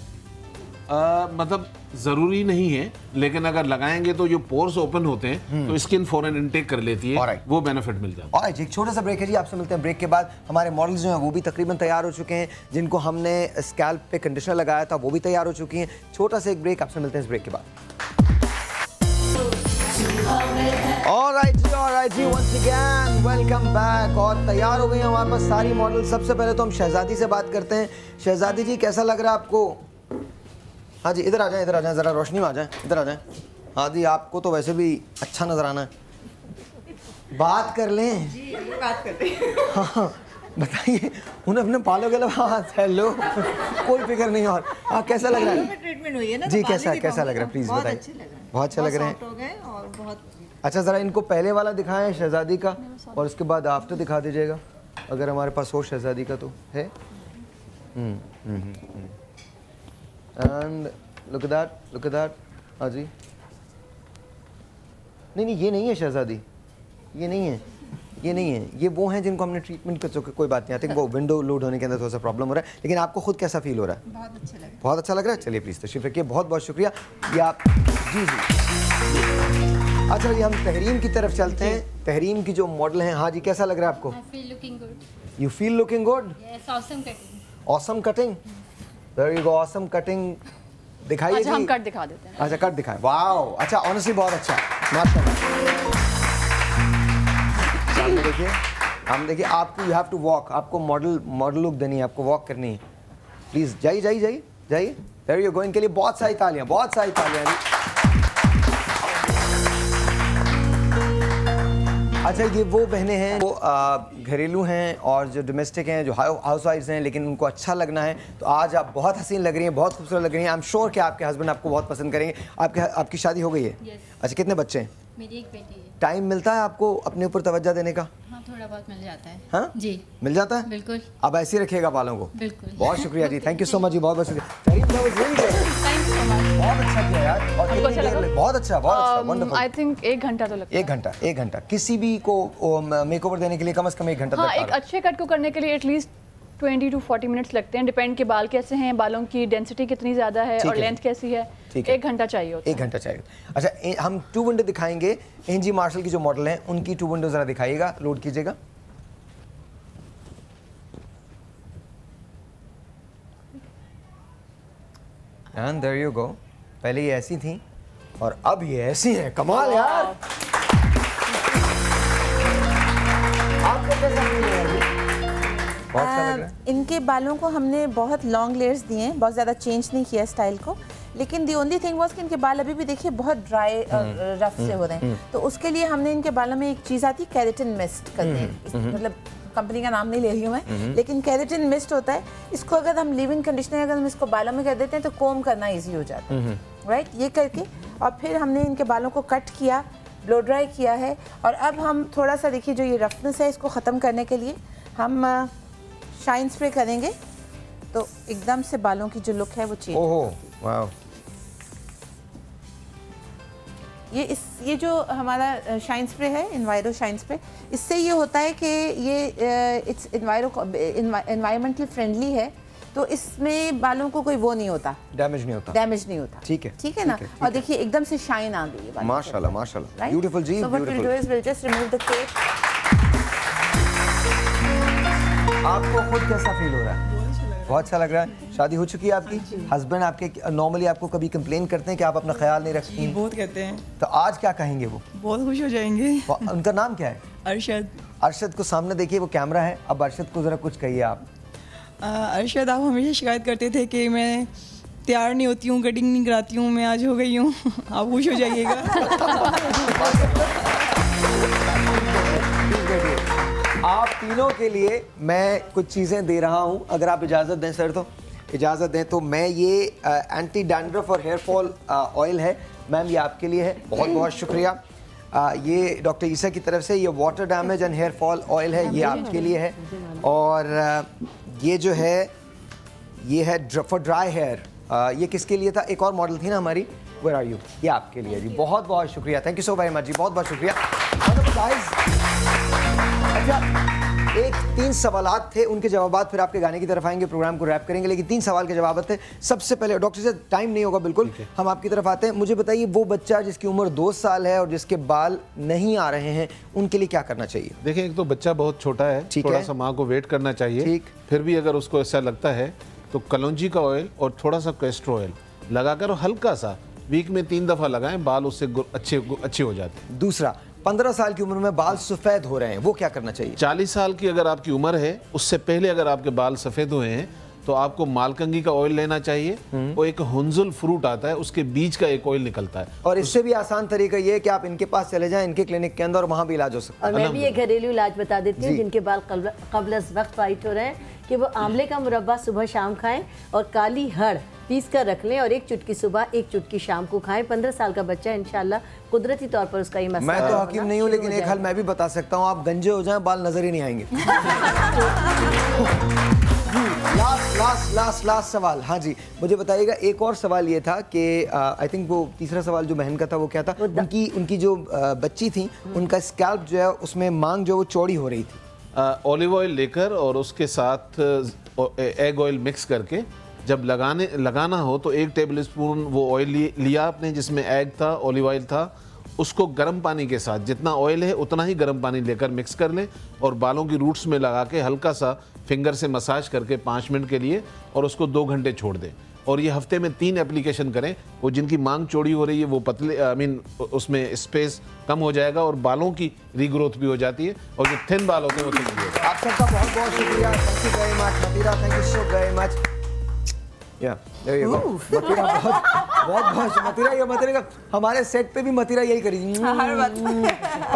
Speaker 7: मतलब ज़रूरी नहीं है, लेकिन अगर लगाएंगे तो जो पोर्स ओपन होते हैं तो स्किन फौरन इनटेक कर लेती है, वो बेनिफिट मिल जाता है।
Speaker 20: ऑलराइट, एक छोटा सा ब्रेक है जी, आपसे मिलते हैं ब्रेक के बाद। हमारे मॉडल्स जो हैं वो भी तकरीबन तैयार हो चुके हैं, जिनको हमने स्कैल्प पे कंडीशनर लगाया था वो भी तैयार हो चुकी हैं। छोटा सा एक ब्रेक, आपसे मिलते हैं इस ब्रेक के बाद। ऑलराइट जी, वंस अगेन वेलकम बैक। और तैयार हो गई हैं हमारे पास सारी मॉडल। सबसे पहले तो हम शहजादी से बात करते हैं। शहजादी जी, कैसा लग रहा है आपको? हाँ जी, इधर आ जाएं, ज़रा रोशनी में आ जाएं, इधर आ जाएं। हाँ जी, आपको तो वैसे भी अच्छा नजर आना है। बात कर लें जी, बात करते हैं। हाँ बताइए, उन्हें अपने बालों के अलावा हेलो कोई फिक्र नहीं। और हाँ, कैसा लग रहा है?
Speaker 17: ट्रीटमेंट हुई है ना
Speaker 20: जी, कैसा लग रहा है? प्लीज़ बताइए। बहुत अच्छा लग रहे हैं
Speaker 17: और बहुत
Speaker 20: अच्छा। ज़रा इनको पहले वाला दिखाएं शहजादी का, और उसके बाद आफ्टर दिखा दीजिएगा अगर हमारे पास हो शहजादी का तो है। And look at that. हाँ जी, नहीं ये नहीं है शहजादी, ये नहीं है, ये वो हैं जिनको हमने ट्रीटमेंट कर चुके। कोई बात नहीं, आई थिंक वो विंडो लोड होने के अंदर थोड़ा सा प्रॉब्लम हो रहा है। लेकिन आपको खुद कैसा फील हो रहा है? बहुत अच्छा लग रहा है। चलिए प्लीज़ तशरीफ रखिए, बहुत बहुत शुक्रिया। ये आप जी। अच्छा जी, हम तहरीम की तरफ चलते हैं। तहरीम की जो मॉडल हैं, हाँ जी, कैसा लग रहा है आपको? You feel looking good? Awesome cutting, very good, awesome cutting. दिखाइए जी।
Speaker 8: हम कट दिखा देते हैं।
Speaker 20: अच्छा, कट दिखाएं। वाओ, अच्छा, ऑनेस्टली बहुत अच्छा, माशाल्लाह। देखिए, हम देखिए, आपको यू हैव टू वॉक, आपको मॉडल लुक देनी है, आपको वॉक करनी है। प्लीज जाइए। There you go. इनके लिए बहुत सारी तालियां जी। अच्छा, ये वो बहनें हैं वो घरेलू हैं और जो डोमेस्टिक हैं, जो हाउस वाइफ्स हैं, लेकिन उनको अच्छा लगना है। तो आज आप बहुत हसीन लग रही हैं, बहुत खूबसूरत लग रही हैं। आई एम श्योर कि आपके हस्बैंड आपको बहुत पसंद करेंगे। आपकी शादी हो गई है? अच्छा, कितने बच्चे हैं?
Speaker 15: मेरी एक बेटी है।
Speaker 20: टाइम मिलता है आपको अपने ऊपर तवज्जो देने का?
Speaker 15: हाँ, थोड़ा बहुत मिल जाता है।
Speaker 20: हाँ
Speaker 15: जी,
Speaker 20: मिल जाता है,
Speaker 15: बिल्कुल।
Speaker 20: अब ऐसे ही रखिएगा बालों को।
Speaker 15: बिल्कुल।
Speaker 20: बहुत शुक्रिया जी, थैंक यू सो मच जी, बहुत बहुत शुक्रिया। बहुत अच्छा किया यार, और कितनी देर? बहुत अच्छा, वंडरफुल।
Speaker 8: आई थिंक 1 घंटा तो लगता है।
Speaker 20: 1 घंटा किसी भी को मेकओवर देने के लिए कम से कम 1 घंटा।
Speaker 8: हाँ, एक अच्छे कट को करने के लिए एटलीस्ट 20 to 40 मिनट्स लगते हैं, डिपेंड के बाल कैसे हैं, बालों की डेंसिटी कितनी ज़्यादा है और लेंथ कैसी है। 1 घंटा चाहिए होता है।
Speaker 20: 1 घंटा चाहिए। अच्छा, हम 2 विंडो दिखाएंगे। एनजी मार्शल की जो मॉडल हैं उनकी 2 विंडो ज़रा दिखाइएगा, लोड कीजिएगा। And there you go. पहले ये ऐसी थी और अब ये ऐसी हैं। कमाल यार। आपको कैसा फील हो रहा है? बहुत अच्छा लग रहा है।
Speaker 12: इनके बालों को हमने बहुत लॉन्ग लेयर्स दिए हैं, बहुत ज़्यादा चेंज नहीं किया स्टाइल को, लेकिन दी ओनली थिंग वाज कि इनके बाल अभी भी देखिए बहुत ड्राई रफ से हो रहे हैं। तो उसके लिए हमने इनके बालों में एक चीज़ आती है, केराटिन मिस्ट करते हैं। मतलब कंपनी का नाम नहीं ले रही हूँ मैं, लेकिन केराटिन मिस्ट होता है। इसको अगर हम लिव इन कंडीशनर अगर हम इसको बालों में कर देते हैं तो कोम करना ईजी हो जाता है, राइट। ये करके और फिर हमने इनके बालों को कट किया, ब्लो ड्राई किया है। और अब हम थोड़ा सा देखिए, जो ये रफनेस है इसको ख़त्म करने के लिए हम शाइन स्प्रे करेंगे, तो एकदम से बालों की जो लुक है वो चेंज।
Speaker 20: ओहो, वाओ।
Speaker 12: ये जो हमारा शाइन स्प्रे है, इन्वायरो शाइन स्प्रे, इससे ये होता है कि ये इट्स एनवायरमेंटल फ्रेंडली है, तो इसमें बालों को कोई वो नहीं होता, डैमेज नहीं होता। ठीक है ना। और देखिए एकदम से शाइन आ गई है।
Speaker 20: माशाल्लाह, ब्यूटीफुल जी, आपको खुद कैसा फील हो रहा है? बहुत अच्छा लग रहा है। शादी हो चुकी है आपकी? हस्बैंड आपके नॉर्मली आपको कभी कंप्लेन करते हैं कि आप अपना ख्याल नहीं रखती?
Speaker 16: बहुत कहते हैं।
Speaker 20: तो आज क्या कहेंगे वो?
Speaker 16: बहुत खुश हो जाएंगे।
Speaker 20: उनका नाम क्या है? अरशद को सामने देखिए, वो कैमरा है। अब अरशद को ज़रा कुछ कहिए आप।
Speaker 16: अरशद, आप हमेशा शिकायत करते थे कि मैं तैयार नहीं होती हूँ, कटिंग नहीं कराती हूँ, मैं आज हो गई हूँ। आप खुश हो जाइएगा।
Speaker 20: आप तीनों के लिए मैं कुछ चीज़ें दे रहा हूं, अगर आप इजाज़त दें सर। तो इजाज़त दें तो मैं ये एंटी डैंड्रफ और हेयर फॉल ऑयल है मैम, ये आपके लिए है। बहुत बहुत शुक्रिया। ये डॉक्टर ईसा की तरफ से ये water damage and hair fall oil है, ये आपके लिए है। और ये जो है ये है फॉर ड्राई हेयर। ये किसके लिए था? एक और मॉडल थी ना हमारी, वेयर आर यू, ये आपके लिए जी। बहुत बहुत शुक्रिया, thank you so very much जी, बहुत बहुत शुक्रिया। अच्छा, एक 3 सवालात थे, उनके जवाबात फिर आपके गाने की तरफ आएंगे, प्रोग्राम को रैप करेंगे, लेकिन 3 सवाल के जवाब थे। सबसे पहले डॉक्टर से टाइम नहीं होगा बिल्कुल, हम आपकी तरफ आते हैं। मुझे बताइए, वो बच्चा जिसकी उम्र 2 साल है और जिसके बाल नहीं आ रहे हैं, उनके लिए क्या करना चाहिए?
Speaker 7: देखिए, एक तो बच्चा बहुत छोटा है, थोड़ा सा माँ को वेट करना चाहिए। फिर भी अगर उसको ऐसा लगता है तो कलौंजी का ऑयल और थोड़ा सा कैस्टर ऑयल लगाकर हल्का सा वीक में 3 दफा लगाएं, बाल उससे अच्छे हो जाते हैं।
Speaker 20: दूसरा, 15 साल की उम्र में बाल सफ़ेद हो रहे हैं, वो क्या करना चाहिए?
Speaker 7: 40 साल की अगर आपकी उम्र है, उससे पहले अगर आपके बाल सफ़ेद हुए हैं तो आपको मालकंगी का ऑयल लेना चाहिए। वो एक हुंजुल फ्रूट आता है, उसके बीज का एक ऑयल निकलता है।
Speaker 20: और इससे भी आसान तरीका ये है कि आप इनके पास चले जाएं, इनके क्लिनिक के अंदर, और वहाँ भी इलाज हो सकता है।
Speaker 2: और मैं भी एक घरेलू इलाज बता देती हूँ, जिनके बाल कब्ल वक्त वाइट हो रहे हैं, कि वो आंवले का मुरब्बा सुबह शाम खाएं और काली हड़ पीस कर रख लें और 1 चुटकी सुबह 1 चुटकी शाम को खाएं। 15 साल का बच्चा इंशाल्लाह कुदरती तौर पर उसका ये मसला।
Speaker 20: मैं तो हकीम नहीं हूँ, लेकिन एक हल मैं भी बता सकता हूँ, आप गंजे हो जाएं, बाल नजर ही नहीं आएंगे। लास्ट सवाल। हाँ जी, मुझे बताइएगा, एक और सवाल ये था कि आई थिंक वो तीसरा सवाल जो बहन का था वो क्या था, उनकी जो बच्ची थी, उनका स्कैल्प जो है उसमें मांग जो वो चौड़ी हो रही थी।
Speaker 7: ऑलिव ऑयल लेकर और उसके साथ एग ऑयल मिक्स करके जब लगाना हो तो 1 टेबल स्पून वो ऑयल लिया आपने, जिसमें एग था, ऑलिव ऑयल था, उसको गर्म पानी के साथ जितना ऑयल है उतना ही गर्म पानी लेकर मिक्स कर लें और बालों की रूट्स में लगा के हल्का सा फिंगर से मसाज करके 5 मिनट के लिए, और उसको 2 घंटे छोड़ दें। और ये हफ्ते में 3 एप्लीकेशन करें। वो जिनकी मांग चौड़ी हो रही है वो पतले उसमें स्पेस कम हो जाएगा और बालों की रीग्रोथ भी हो जाती है, और जो थिन बाल होते हैं वो थिन भी होते हैं।
Speaker 20: आप सबका बहुत बहुत शुक्रिया, thank you very much Matira, thank you so very much. Matira हमारे सेट पे भी मतीरा यही करी।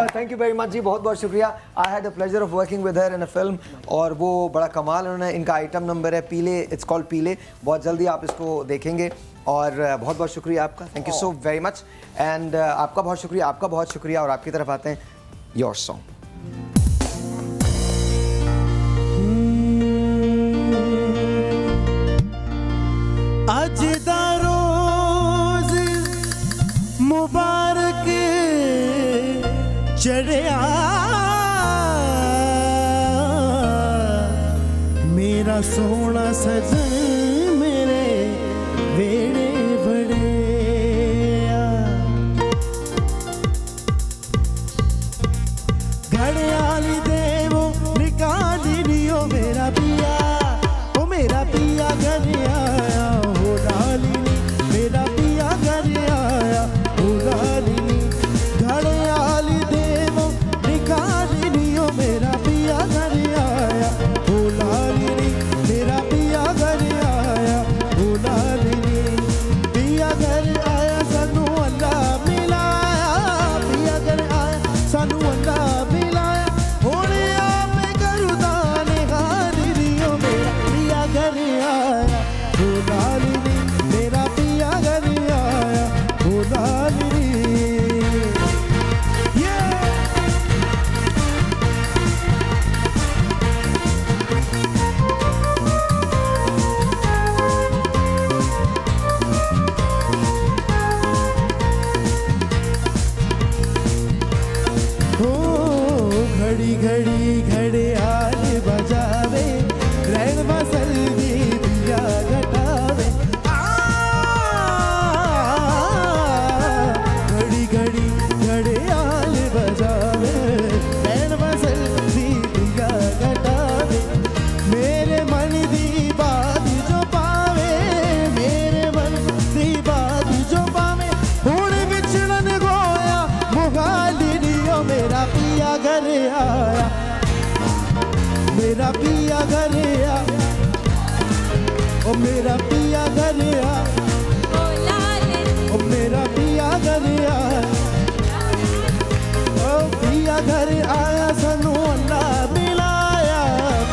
Speaker 20: थैंक यू वेरी मच जी, बहुत बहुत शुक्रिया। I had the pleasure of working with her in a film, और वो बड़ा कमाल उन्होंने, इनका आइटम नंबर है पीले, इट्स कॉल्ड पीले, बहुत जल्दी आप इसको देखेंगे। और बहुत बहुत शुक्रिया आपका, thank you so very much. And आपका बहुत शुक्रिया, और आपकी तरफ आते हैं योर सॉन्ग।
Speaker 6: अज दा रोज मुबारक चढ़िया, मेरा सोना सजन मेरे वेड़े बड़िया, घड़ियाली देवो निकाली नियो मेरा पिया, ओ मेरा पिया घर आया, हो डाली मेरा पिया घर आया, हो डाली घड़ियाली देवो निकाली नियो मेरा पिया घर आया, हो डाली मेरा पिया घर आया, हो डाली पिया घर आया, सानू अल्लाह मिलाया, पिया घर आया, सानू अल्लाह मिलाया, होने आप करुदाने गाली नियो मेरा पिया घर आया, हो डाली मेरा पिया घर आया, हो डाली घड़ी घड़ी घड़ियाल बजावे, रैन बसल दी दिया घटावे, घड़ी घड़ी घड़ियाल बजावे, रैन बसल दी दिया घटावे, मेरे मन दी बात जो पावे, मेरे मन दी बात जो पावे, हुण विछड़न गोया मुगाली दियो मेरा पिया घर आया, मेरा पिया घर आया, ओ मेरा पिया घर आया, ओ मेरा पिया घर आया, ओ पिया घर आया, सानू अल्लाह मिलाया,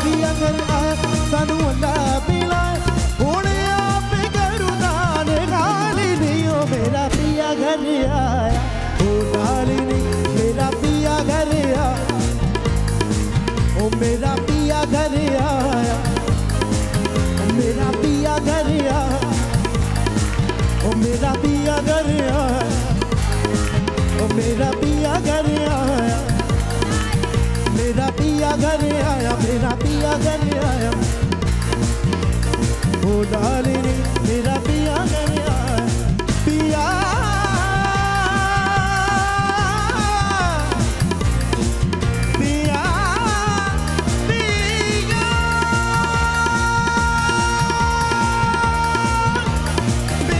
Speaker 6: पिया घर आया, सानू अल्लाह मिलाया, हुण आप करुदान गाली नियो मेरा पिया घर आया, ओ गाली नहीं मेरा पिया घर आया, ओ मेरा पिया घर आया, ओ मेरा पिया घर आया, ओ मेरा पिया घर आया, ओ मेरा पिया घर आया, मेरा पिया घर आया, मेरा पिया घर